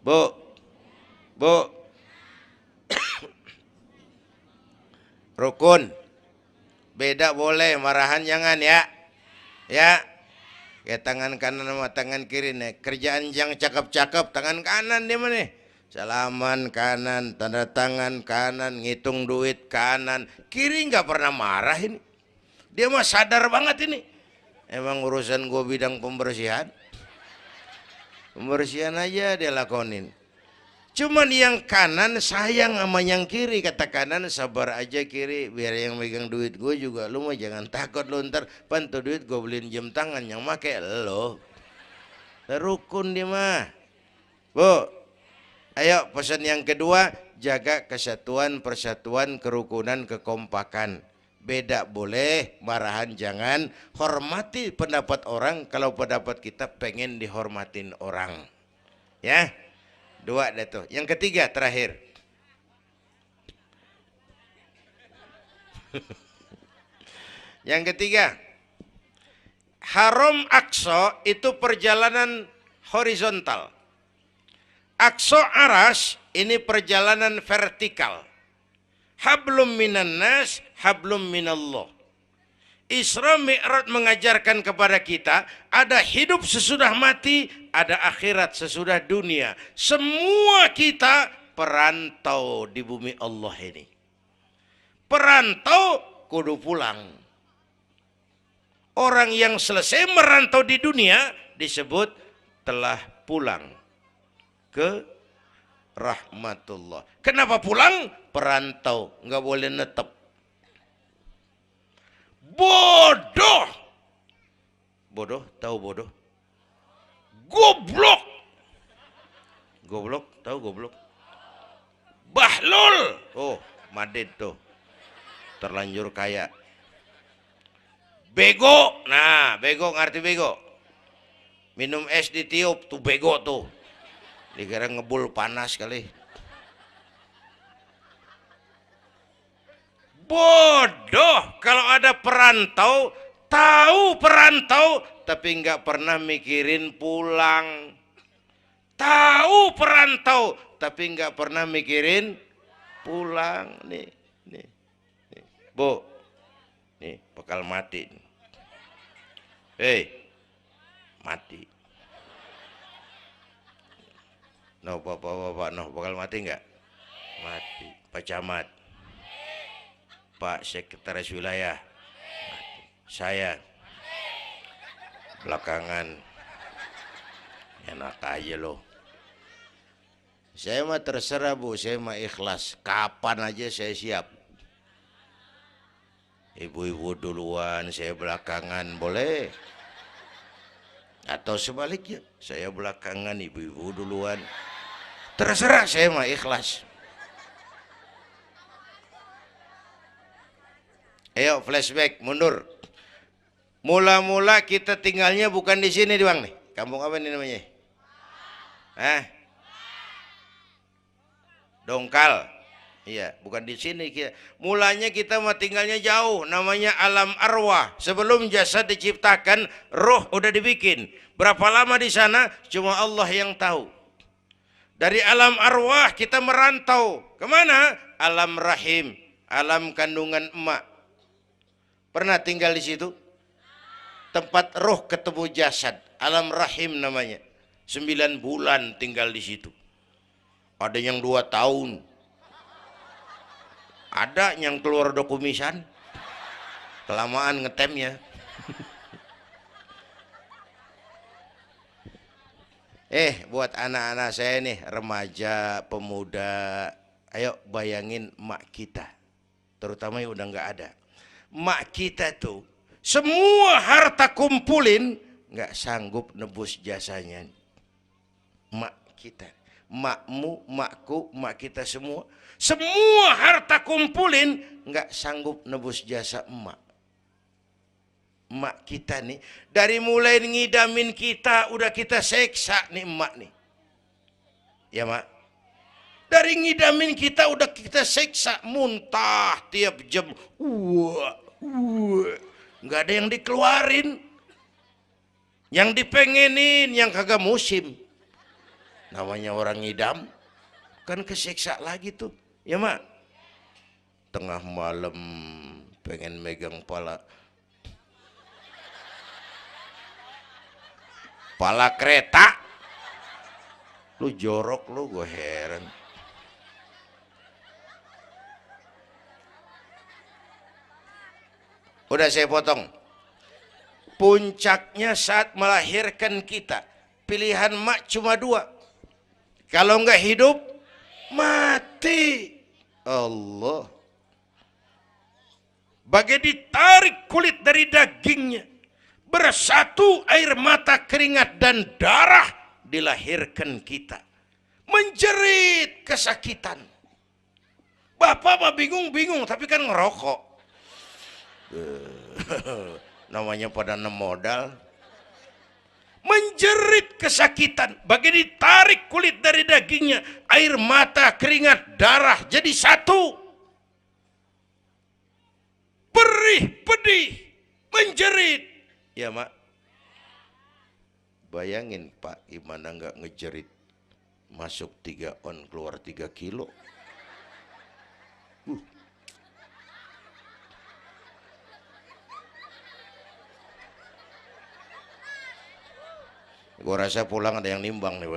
Bu, rukun, beda boleh, marahan jangan ya. Ya, kayak tangan kanan sama tangan kiri nih. Kerjaan yang cakep-cakep, tangan kanan dia mana? Salaman kanan, tanda tangan kanan, ngitung duit kanan. Kiri nggak pernah marah ini. Dia mah sadar banget ini. Emang urusan gue bidang pembersihan. Pembersihan aja dia lakonin. Cuman yang kanan sayang sama yang kiri. Kata kanan sabar aja kiri. Biar yang megang duit gue juga. Lu mah jangan takut lu ntar. Pantu duit gue beliin jam tangan. Yang make lo. Rukun dia mah. Bu. Ayo pesan yang kedua, jaga kesatuan, persatuan, kerukunan, kekompakan. Beda boleh, marahan jangan. Hormati pendapat orang kalau pendapat kita pengen dihormatin orang. Ya, dua dah tuh. Yang ketiga terakhir. Yang ketiga, Haram Aqsa itu perjalanan horizontal. Aqsa Aras ini perjalanan vertikal. Hablum minan nas, hablum minallah. Isra Mi'raj mengajarkan kepada kita ada hidup sesudah mati, ada akhirat sesudah dunia. Semua kita perantau di bumi Allah ini. Perantau kudu pulang. Orang yang selesai merantau di dunia disebut telah pulang ke rahmatullah. Kenapa pulang? Perantau, nggak boleh netep. Bodoh. Bodoh, tahu bodoh? Goblok. Goblok, tahu goblok? Bahlul. Oh, Madid tuh. Terlanjur kaya. Bego. Nah, bego ngerti bego? Minum es ditiup tuh bego tuh. Dikira ngebul panas kali. Bodoh. Kalau ada perantau Tahu perantau tapi nggak pernah mikirin pulang. Tahu perantau tapi nggak pernah mikirin pulang. Nih, nih, nih. Bu, nih bakal mati. Hei, mati. No, bapak, no, bakal mati nggak? Mati. Pak Camat, Pak Sekretaris Wilayah, saya belakangan enak aja loh. Saya mah terserah Bu, saya mah ikhlas. Kapan aja saya siap. Ibu-ibu duluan, saya belakangan, boleh. Atau sebaliknya, saya belakangan, ibu-ibu duluan. Terserah, saya mah ikhlas. Ayo flashback, mundur. Mula-mula kita tinggalnya bukan di sini, Bang nih. Kampung apa ini namanya? Dongkal. Iya, bukan di sini kita. Mulanya kita mah tinggalnya jauh, namanya alam arwah. Sebelum jasad diciptakan, roh udah dibikin. Berapa lama di sana? Cuma Allah yang tahu. Dari alam arwah kita merantau kemana? Alam rahim, alam kandungan emak. Pernah tinggal di situ? Tempat roh ketemu jasad, alam rahim namanya. 9 bulan tinggal di situ. Ada yang 2 tahun. Ada yang keluar dokumisan. Kelamaan ngetemnya. Buat anak-anak saya nih, remaja, pemuda, ayo bayangin emak kita, terutama yang udah nggak ada. Emak kita tuh semua harta kumpulin nggak sanggup nebus jasanya. Emak kita, emakmu, emakku, emak kita semua harta kumpulin nggak sanggup nebus jasa emak. Emak kita nih, dari mulai ngidamin kita udah kita seksa nih emak nih. Ya mak, dari ngidamin kita udah kita seksa, muntah tiap jam. Nggak ada yang dikeluarin, yang dipengenin, yang kagak musim. Namanya orang ngidam, kan keseksa lagi tuh. Ya mak, tengah malam pengen megang pala kereta, lu jorok lu, gue heran. Udah saya potong. Puncaknya saat melahirkan kita, pilihan mak cuma 2. Kalau nggak hidup, mati. Allah. Bagai ditarik kulit dari dagingnya, bersatu air mata, keringat dan darah, dilahirkan kita. Menjerit kesakitan. Bapak mah bingung-bingung tapi kan ngerokok. Namanya pada modal. Menjerit kesakitan, bagai ditarik kulit dari dagingnya, air mata, keringat, darah jadi satu. Perih, pedih, menjerit. Ya mak, bayangin Pak, gimana nggak ngejerit. Masuk 3 on, keluar 3 kilo. Gua rasa pulang ada yang nimbang nih.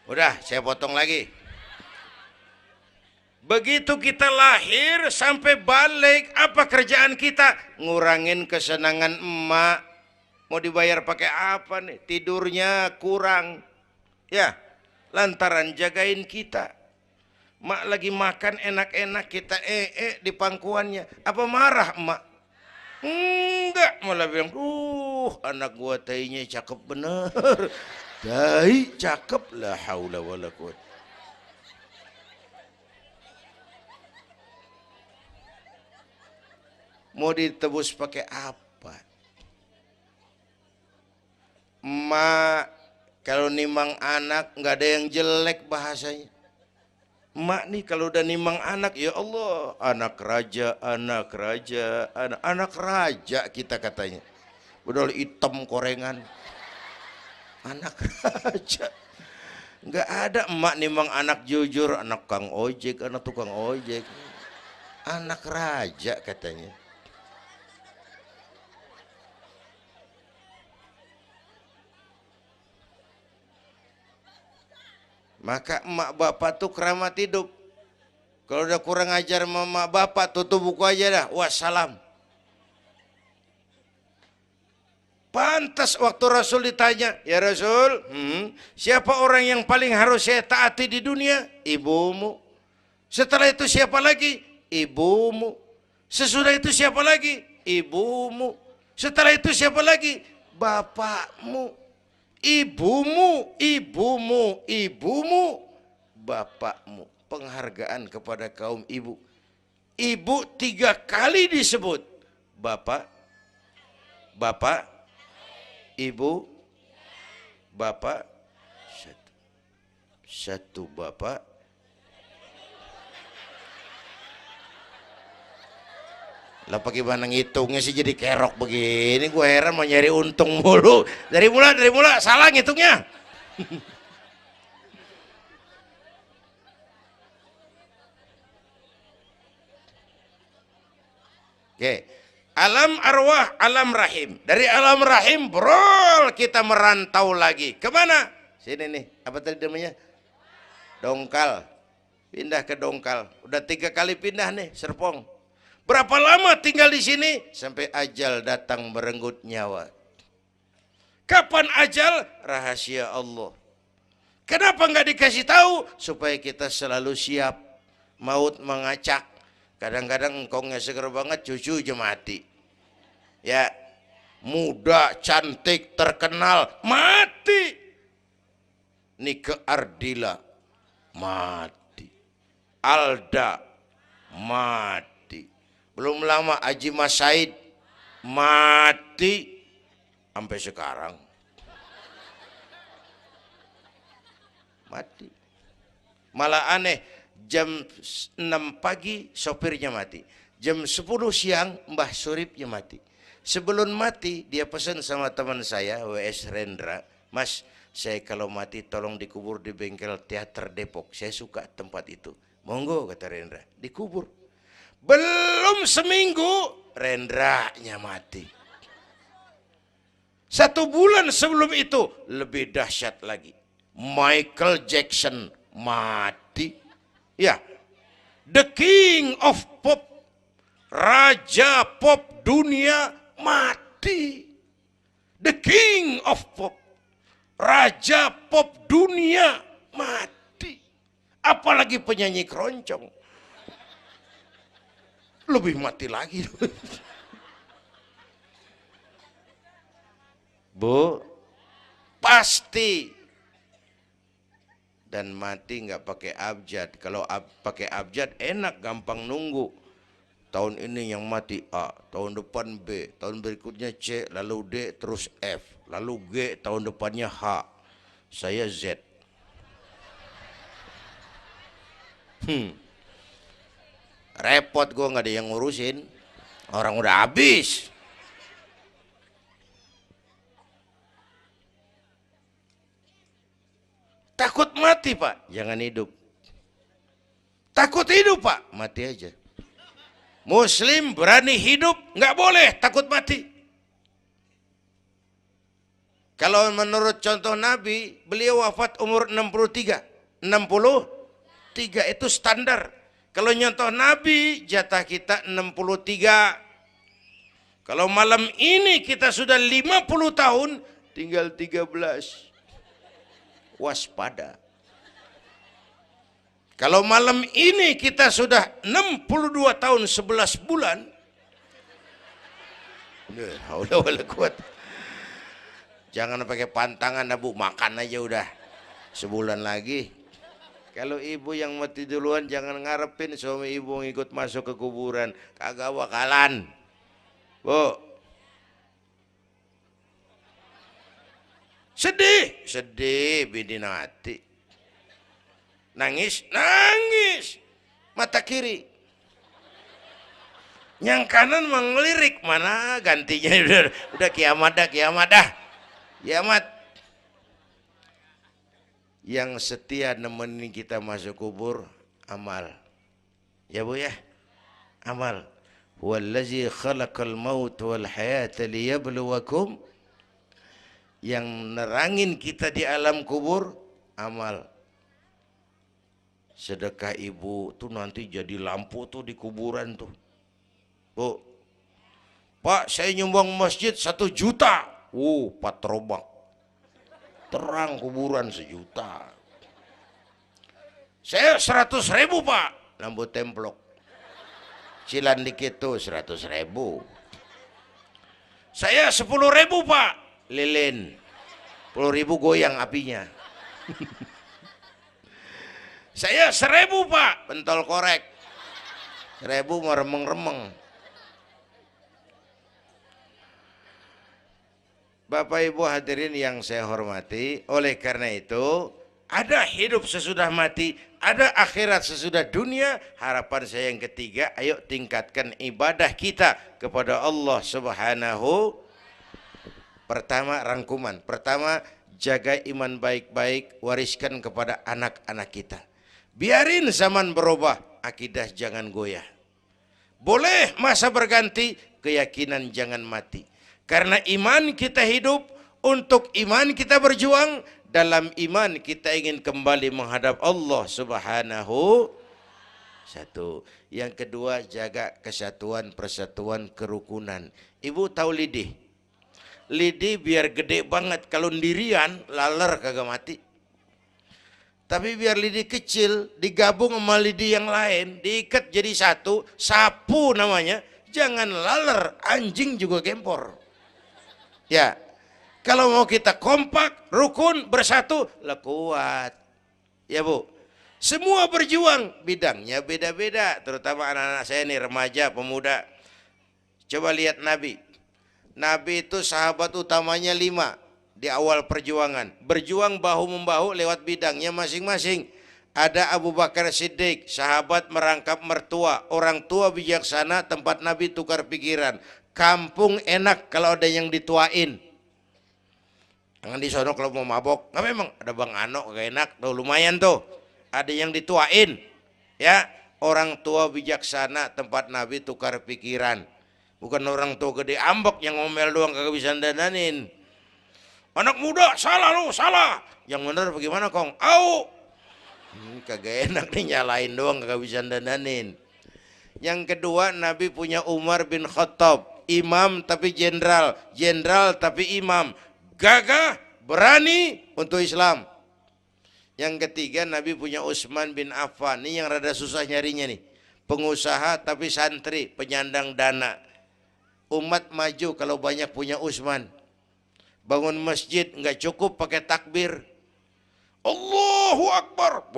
Udah, saya potong lagi. Begitu kita lahir sampai balik, apa kerjaan kita? Ngurangin kesenangan emak. Mau dibayar pakai apa nih? Tidurnya kurang. Ya, lantaran jagain kita. Mak lagi makan enak-enak, kita di pangkuannya. Apa marah emak? Enggak, malah bilang, anak gua tainya cakep bener. Tai cakep, la haula wala quwwata. Mau ditebus pakai apa? Emak Kalau nimang anak nggak ada yang jelek bahasanya. Mak nih kalau udah nimang anak, ya Allah, anak raja, anak raja, anak raja kita katanya. Udah hitam korengan, anak raja. Nggak ada emak nimang anak jujur, anak kang ojek, anak tukang ojek. Anak raja katanya. Maka emak bapak tuh keramat hidup. Kalau udah kurang ajar sama emak bapak, tutup buku aja dah. Wassalam. Pantas waktu Rasul ditanya, ya Rasul, siapa orang yang paling harus saya taati di dunia? Ibumu. Setelah itu siapa lagi? Ibumu. Sesudah itu siapa lagi? Ibumu. Setelah itu siapa lagi? Bapakmu. Ibumu, ibumu, ibumu, bapakmu. Penghargaan kepada kaum ibu. Ibu 3 kali disebut. Bapak, bapak, ibu, bapak, satu bapak. Lah bagaimana ngitungnya sih jadi kerok begini? Gue heran mau nyari untung mulu. Dari mula salah ngitungnya. Oke. Alam arwah, alam rahim. Dari alam rahim, brol, kita merantau lagi. Kemana? Sini nih, apa tadi namanya? Dongkal. Pindah ke Dongkal. Udah 3 kali pindah nih, Serpong. Berapa lama tinggal di sini? Sampai ajal datang merenggut nyawa. Kapan ajal? Rahasia Allah. Kenapa nggak dikasih tahu? Supaya kita selalu siap. Maut mengacak. Kadang-kadang engkau nggak seger banget, cucu aja mati. Ya, muda, cantik, terkenal, mati. Nike Ardila, mati. Alda, mati. Belum lama Haji Mas Said mati sampai sekarang. Mati. Malah aneh, jam 6 pagi sopirnya mati. Jam 10 siang Mbah Suripnya mati. Sebelum mati dia pesan sama teman saya WS Rendra, Mas, saya kalau mati tolong dikubur di bengkel teater Depok. Saya suka tempat itu. Monggo kata Rendra, dikubur. Belum seminggu Rendranya mati. 1 bulan sebelum itu lebih dahsyat lagi. Michael Jackson mati. Ya, the king of pop, raja pop dunia mati. The king of pop, raja pop dunia mati. Apalagi penyanyi keroncong. Lebih mati lagi. Bu, pasti. Dan mati nggak pakai abjad. Kalau pakai abjad enak, gampang nunggu. Tahun ini yang mati A, tahun depan B, tahun berikutnya C, lalu D, terus F, lalu G, tahun depannya H. Saya Z. Repot gue, nggak ada yang ngurusin. Orang udah habis. Takut mati Pak, jangan hidup. Takut hidup Pak, mati aja. Muslim berani hidup, nggak boleh takut mati. Kalau menurut contoh Nabi, beliau wafat umur 63. 63 itu standar. Kalau nyontoh Nabi, jatah kita 63. Kalau malam ini kita sudah 50 tahun, tinggal 13. Waspada. Kalau malam ini kita sudah 62 tahun 11 bulan, udah kuat. Jangan pakai pantangan, Bu, makan aja udah. Sebulan lagi. Kalau ibu yang mati duluan, jangan ngarepin suami ibu ngikut masuk ke kuburan. Kagak bakalan. Bu. Sedih, sedih bidinati. Nangis, nangis. Mata kiri. Yang kanan mengelirik, mana gantinya udah kiamat dah, kiamat dah. Kiamat. Yang setia nemenin kita masuk kubur, amal. Ya Bu ya, amal. Wallazi khalaqal maut wal hayata liyabluwakum. Yang nerangin kita di alam kubur, amal. Sedekah ibu tuh nanti jadi lampu tuh di kuburan tuh. Bu, Pak saya nyumbang masjid 1 juta. Patrobak. Terang kuburan 1 juta. Saya 100.000 Pak. Lampu templok. Cilan dikit tuh 100.000. Saya 10.000 Pak. Lilin. 10.000 goyang apinya. Saya 1.000 Pak. Pentol korek. 1.000 mau remeng-remeng. Bapak Ibu hadirin yang saya hormati, oleh karena itu ada hidup sesudah mati, ada akhirat sesudah dunia. Harapan saya yang ketiga, ayo tingkatkan ibadah kita kepada Allah Subhanahu. Pertama rangkuman, pertama jaga iman baik-baik, wariskan kepada anak-anak kita. Biarin zaman berubah, akidah jangan goyah. Boleh masa berganti, keyakinan jangan mati. Karena iman kita hidup, untuk iman kita berjuang, dalam iman kita ingin kembali menghadap Allah Subhanahu. Satu. Yang kedua, jaga kesatuan, persatuan, kerukunan. Ibu tahu lidi? Lidi biar gede banget, kalau ndirian laler kagak mati. Tapi biar lidi kecil digabung sama lidi yang lain, diikat jadi satu, sapu namanya, jangan laler, anjing juga gempor. Ya, kalau mau kita kompak, rukun, bersatu, lah kuat. Ya Bu, semua berjuang, bidangnya beda-beda, terutama anak-anak saya nih, remaja, pemuda. Coba lihat Nabi. Nabi itu sahabat utamanya 5 di awal perjuangan. Berjuang bahu-membahu lewat bidangnya masing-masing. Ada Abu Bakar Siddiq, sahabat merangkap mertua, orang tua bijaksana, tempat Nabi tukar pikiran. Kampung enak kalau ada yang dituain. Jangan di sono kalau mau mabok. Nggak, memang ada Bang Ano gak enak tuh, lumayan tuh. Ada yang dituain. Ya, orang tua bijaksana, tempat Nabi tukar pikiran. Bukan orang tua gede ambek yang ngomel doang kagak bisa dandanin. Anak muda salah lu, salah. Yang bener bagaimana Kong? Au. Kagak enak nih, nyalain doang kagak bisa dandanin. Yang kedua, Nabi punya Umar bin Khattab. Imam tapi jenderal, jenderal tapi imam, gagah, berani untuk Islam. Yang ketiga, Nabi punya Utsman bin Affan. Ini yang rada susah nyarinya nih. Pengusaha tapi santri, penyandang dana. Umat maju kalau banyak punya Utsman. Bangun masjid nggak cukup pakai takbir. Allahu Akbar,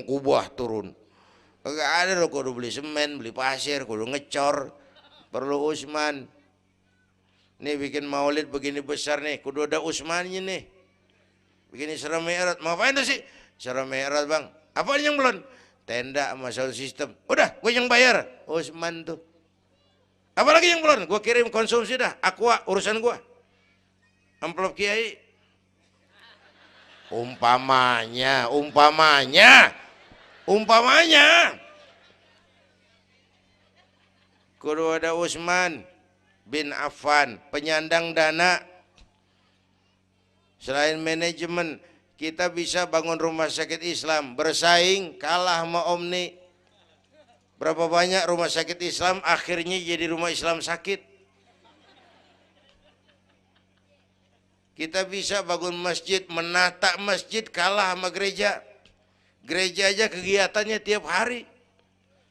kubah turun. Gak ada loh, kudu beli semen, beli pasir, kudu ngecor. Perlu Utsman. Nih bikin maulid begini besar nih, kudu ada Utsmannya nih. Begini Isra Mi'raj, mau ngapain tuh sih? Isra Mi'raj Bang, apa yang belum? Tenda sama sound system. Udah, gue yang bayar. Utsman tuh. Apalagi yang belum? Gue kirim konsumsi dah. Aqua urusan gue. Amplop kiai. Umpamanya. Kudu ada Utsman bin Affan, penyandang dana. Selain manajemen, kita bisa bangun rumah sakit Islam, bersaing kalah sama Omni. Berapa banyak rumah sakit Islam akhirnya jadi rumah Islam sakit. Kita bisa bangun masjid, menata masjid kalah sama gereja. Gereja aja kegiatannya tiap hari.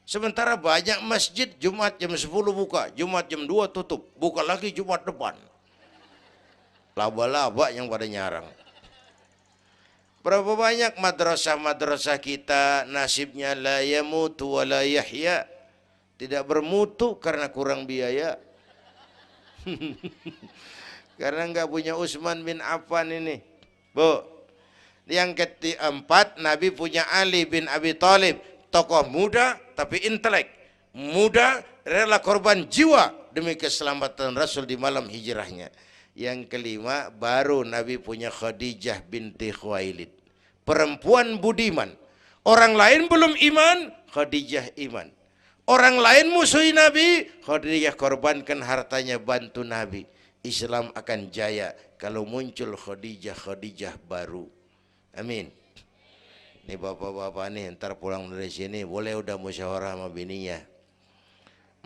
Sementara banyak masjid Jumat jam 10 buka, Jumat jam 2 tutup, buka lagi Jumat depan. Laba-laba yang pada nyarang. Berapa banyak madrasah-madrasah kita nasibnya la yamutu wa la yahya. Tidak bermutu karena kurang biaya. Karena nggak punya Utsman bin Affan ini. Bu. Yang keempat, Nabi punya Ali bin Abi Thalib, tokoh muda tapi intelek, muda rela korban jiwa demi keselamatan Rasul di malam hijrahnya. Yang kelima, baru Nabi punya Khadijah binti Khuwailid, perempuan budiman. Orang lain belum iman, Khadijah iman. Orang lain musuhi Nabi, Khadijah korbankan hartanya bantu Nabi. Islam akan jaya kalau muncul Khadijah baru. Amin. Nih bapak-bapak nih, ntar pulang dari sini boleh udah musyawarah sama bininya.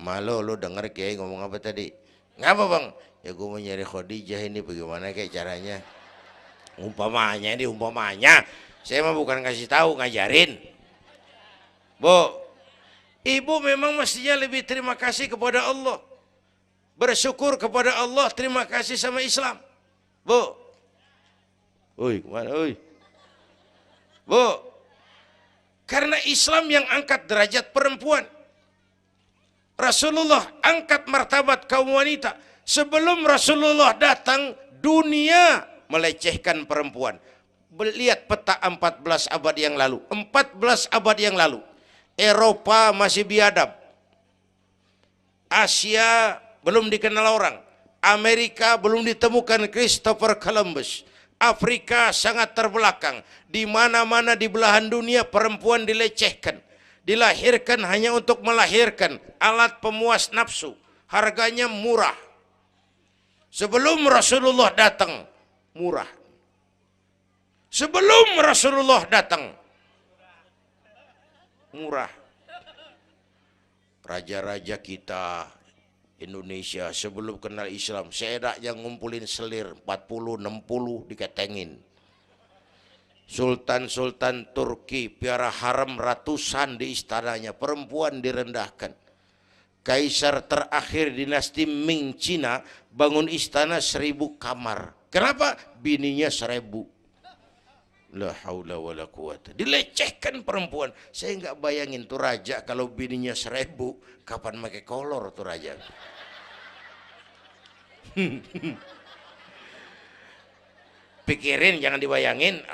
Malu lu denger Kiai ngomong apa tadi? Ngapa bang? Ya gue mau nyari Khadijah ini, bagaimana kayak caranya? Umpamanya. Saya mah bukan kasih tahu, ngajarin. Bu, ibu memang mestinya lebih terima kasih kepada Allah. Bersyukur kepada Allah, terima kasih sama Islam. Bu. Oi, kemana oi? Bu, karena Islam yang angkat derajat perempuan. Rasulullah angkat martabat kaum wanita. Sebelum Rasulullah datang, dunia melecehkan perempuan. Lihat peta 14 abad yang lalu. 14 abad yang lalu. Eropa masih biadab. Asia belum dikenal orang. Amerika belum ditemukan Christopher Columbus. Afrika sangat terbelakang. Di mana-mana di belahan dunia perempuan dilecehkan. Dilahirkan hanya untuk melahirkan, alat pemuas nafsu. Harganya murah. Sebelum Rasulullah datang, murah. Sebelum Rasulullah datang, murah. Raja-raja kita Indonesia sebelum kenal Islam, saya yang ngumpulin selir 40-60 diketengin. Sultan-sultan Turki piara haram ratusan di istananya, perempuan direndahkan. Kaisar terakhir dinasti Ming Cina bangun istana 1000 kamar. Kenapa? Bininya 1000. La haula wala quwata. Dilecehkan perempuan. Saya nggak bayangin tuh raja kalau bininya 1000, kapan pakai kolor tuh raja. Pikirin, jangan dibayangin.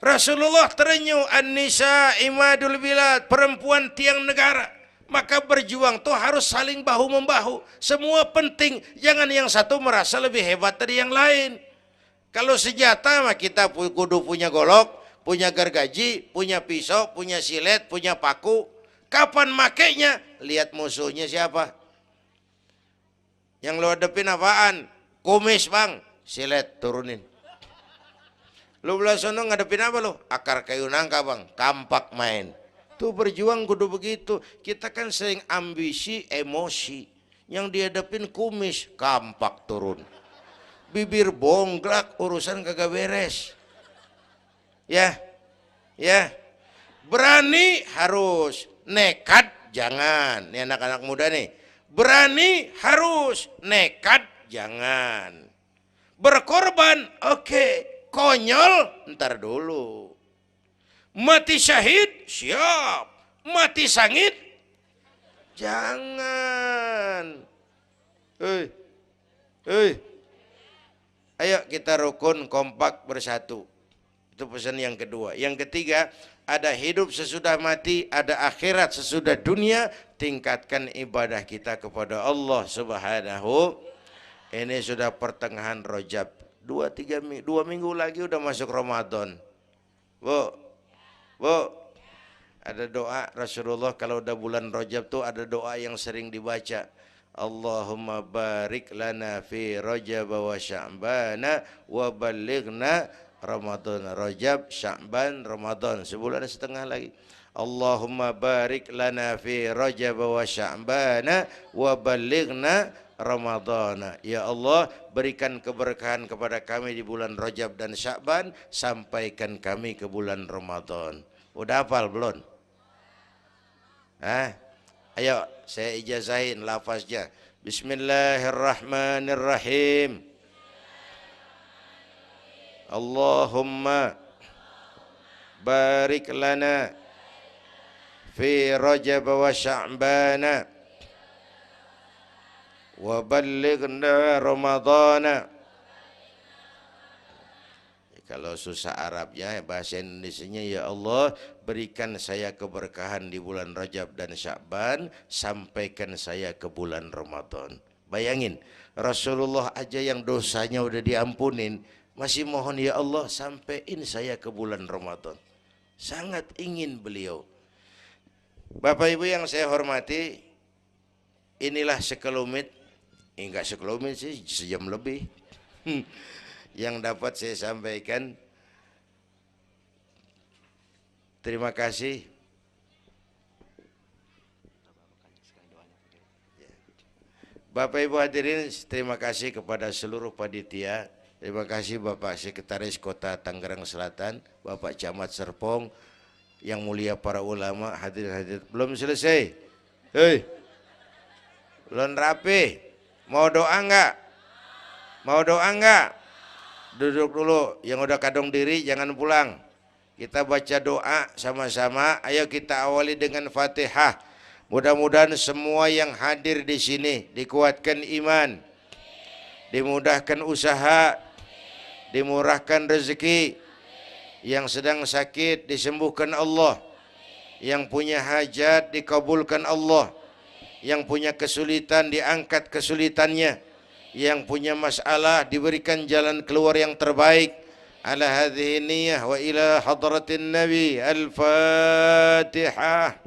Rasulullah terenyuh, an-nisa imadul bilad, perempuan tiang negara. Maka berjuang tuh harus saling bahu-membahu. Semua penting, jangan yang satu merasa lebih hebat dari yang lain. Kalau senjata mah kita kudu punya golok, punya gergaji, punya pisau, punya silet, punya paku. Kapan makainya? Lihat musuhnya siapa. Yang lo hadepin apaan? Kumis bang, silet turunin. Lu belah sono ngadepin apa lo? Akar kayu nangka bang, kampak main. Tuh berjuang kudu begitu. Kita kan sering ambisi, emosi. Yang dihadapin kumis, kampak turun. Bibir bonglak, urusan kagak beres. Ya, berani harus, nekat jangan. Ini anak-anak muda nih. Berani harus, nekat jangan. Berkorban, oke. Konyol, ntar dulu. Mati syahid, siap. Mati sangit, jangan. Ayo kita rukun, kompak, bersatu. Itu pesan yang kedua. Yang ketiga, ada hidup sesudah mati, ada akhirat sesudah dunia. Tingkatkan ibadah kita kepada Allah Subhanahu. Ini sudah pertengahan Rajab. 2 minggu lagi udah masuk Ramadan. Bu, ada doa Rasulullah kalau udah bulan Rajab tuh ada doa yang sering dibaca. Allahumma barik lana fi Rajab wa Sya'bana wa ballighna Ramadan. Rajab, Sya'ban, Ramadan, sebulan setengah lagi. Allahumma barik lana fi Rajab wa Sya'bana wa ballighna Ramadana. Ya Allah, berikan keberkahan kepada kami di bulan Rajab dan Sya'ban, sampaikan kami ke bulan Ramadan. Udah hafal belum? Ayo saya ijazahin lafaznya. Bismillahirrahmanirrahim. Allahumma barik lana fi Rajab wa Sya'bana wa ballighna Ramadana Kalau susah Arabnya, bahasa Indonesianya, ya Allah berikan saya keberkahan di bulan Rajab dan Sya'ban, sampaikan saya ke bulan Ramadan. Bayangin, Rasulullah aja yang dosanya udah diampunin, masih mohon ya Allah sampaiin saya ke bulan Ramadan. Sangat ingin beliau. Bapak Ibu yang saya hormati, inilah sekelumit, enggak sekelumit sih, sejam lebih yang dapat saya sampaikan. Terima kasih. Bapak Ibu hadirin, terima kasih kepada seluruh panitia. Terima kasih Bapak Sekretaris Kota Tangerang Selatan, Bapak Camat Serpong, yang mulia para ulama, hadirin. Belum selesai. Hei, belum rapi. Mau doa enggak? Mau doa enggak? Duduk dulu, yang udah kadung diri jangan pulang. Kita baca doa sama-sama. Ayo kita awali dengan Fatihah. Mudah-mudahan semua yang hadir di sini dikuatkan iman, dimudahkan usaha, dimurahkan rezeki, yang sedang sakit disembuhkan Allah, yang punya hajat dikabulkan Allah, yang punya kesulitan diangkat kesulitannya, yang punya masalah diberikan jalan keluar yang terbaik. Ala hadhihi niyyah wa ila hadratin nabi. Al-Fatihah.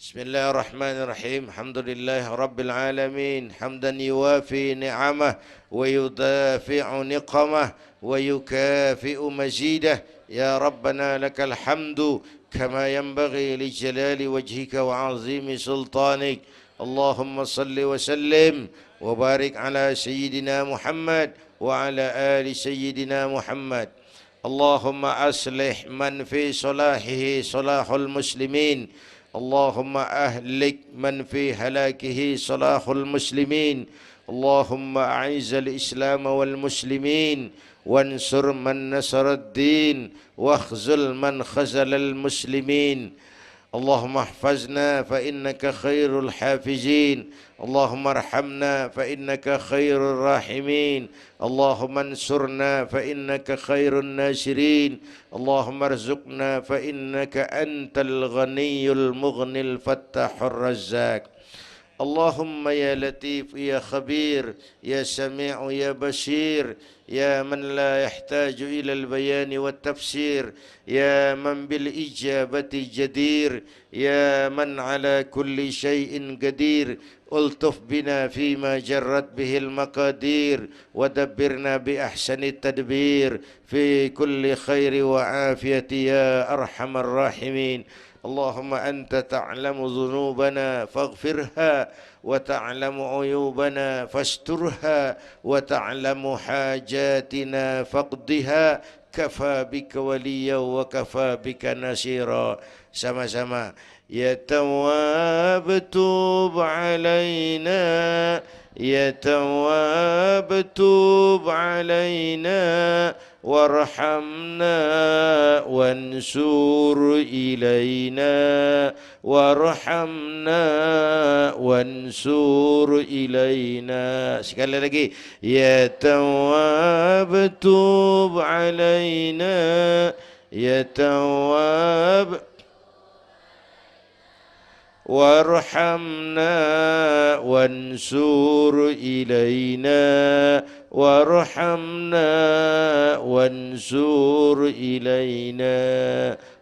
Bismillahirrahmanirrahim. Alhamdulillah rabbil alamin. Hamdan yuwafi ni'amah wa yudafi'u niqamah wa yukafi'u mazidah. Ya Rabbana lakal hamdu kama yanbaghi li jalali wajhika wa azimi sultanik. Allahumma salli wa sallim wa barik ala sayyidina Muhammad wa ala ali sayyidina Muhammad. Allahumma aslih man fi salahihi salahul muslimin. اللهم أهلك من في هلاكه صلاح المسلمين. اللهم أعز الإسلام والمسلمين وانصر من نصر الدين واخذل من خذل المسلمين. اللهم احفظنا فإنك خير الحافظين. اللهم ارحمنا فإنك خير الراحمين. اللهم انصرنا فإنك خير الناصرين. اللهم ارزقنا فإنك أنت الغني المغني الفتاح الرزاق. اللهم يا لطيف يا خبير يا سميع يا بصير يا من لا يحتاج إلى البيان والتفسير يا من بالإجابة جدير يا من على كل شيء قدير ألطف بنا فيما جرت به المقادير ودبرنا بأحسن التدبير في كل خير وعافية يا أرحم الراحمين. اللهم أنت تعلم ذنوبنا فاغفرها وتعلم عيوبنا فاسترها وتعلم حاجاتنا فاقضها. كفى بك وليا وكفى بك نصيرا. Sama-sama. Ya Tawwab tub alaina, Ya Tawwab tub alaina, warhamna wansur ilaina, warhamna wansur ilaina. Sekali lagi. Ya Tawwab tub alaina, Ya Tawwab warhamna wansur ilaina, warhamna wansur ilaina.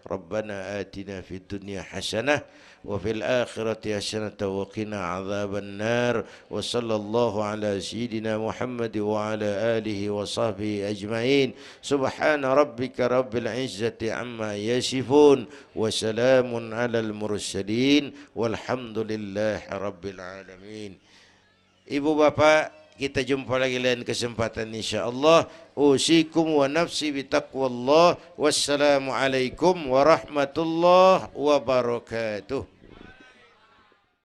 Rabbana atina fid dunya hasanah wa fil akhirati hasanah wa qina adzaban nar. Wa sallallahu ala sayyidina Muhammad wa ala alihi wa sahbihi ajma'in. Subhana rabbika rabbil izzati amma yasifun wa salamun alal mursalin walhamdulillahi rabbil alamin. Ibu bapak, kita jumpa lagi lain kesempatan insyaallah. Usikum wa nafsi bitaqwallah. Wassalamualaikum warahmatullahi wabarakatuh.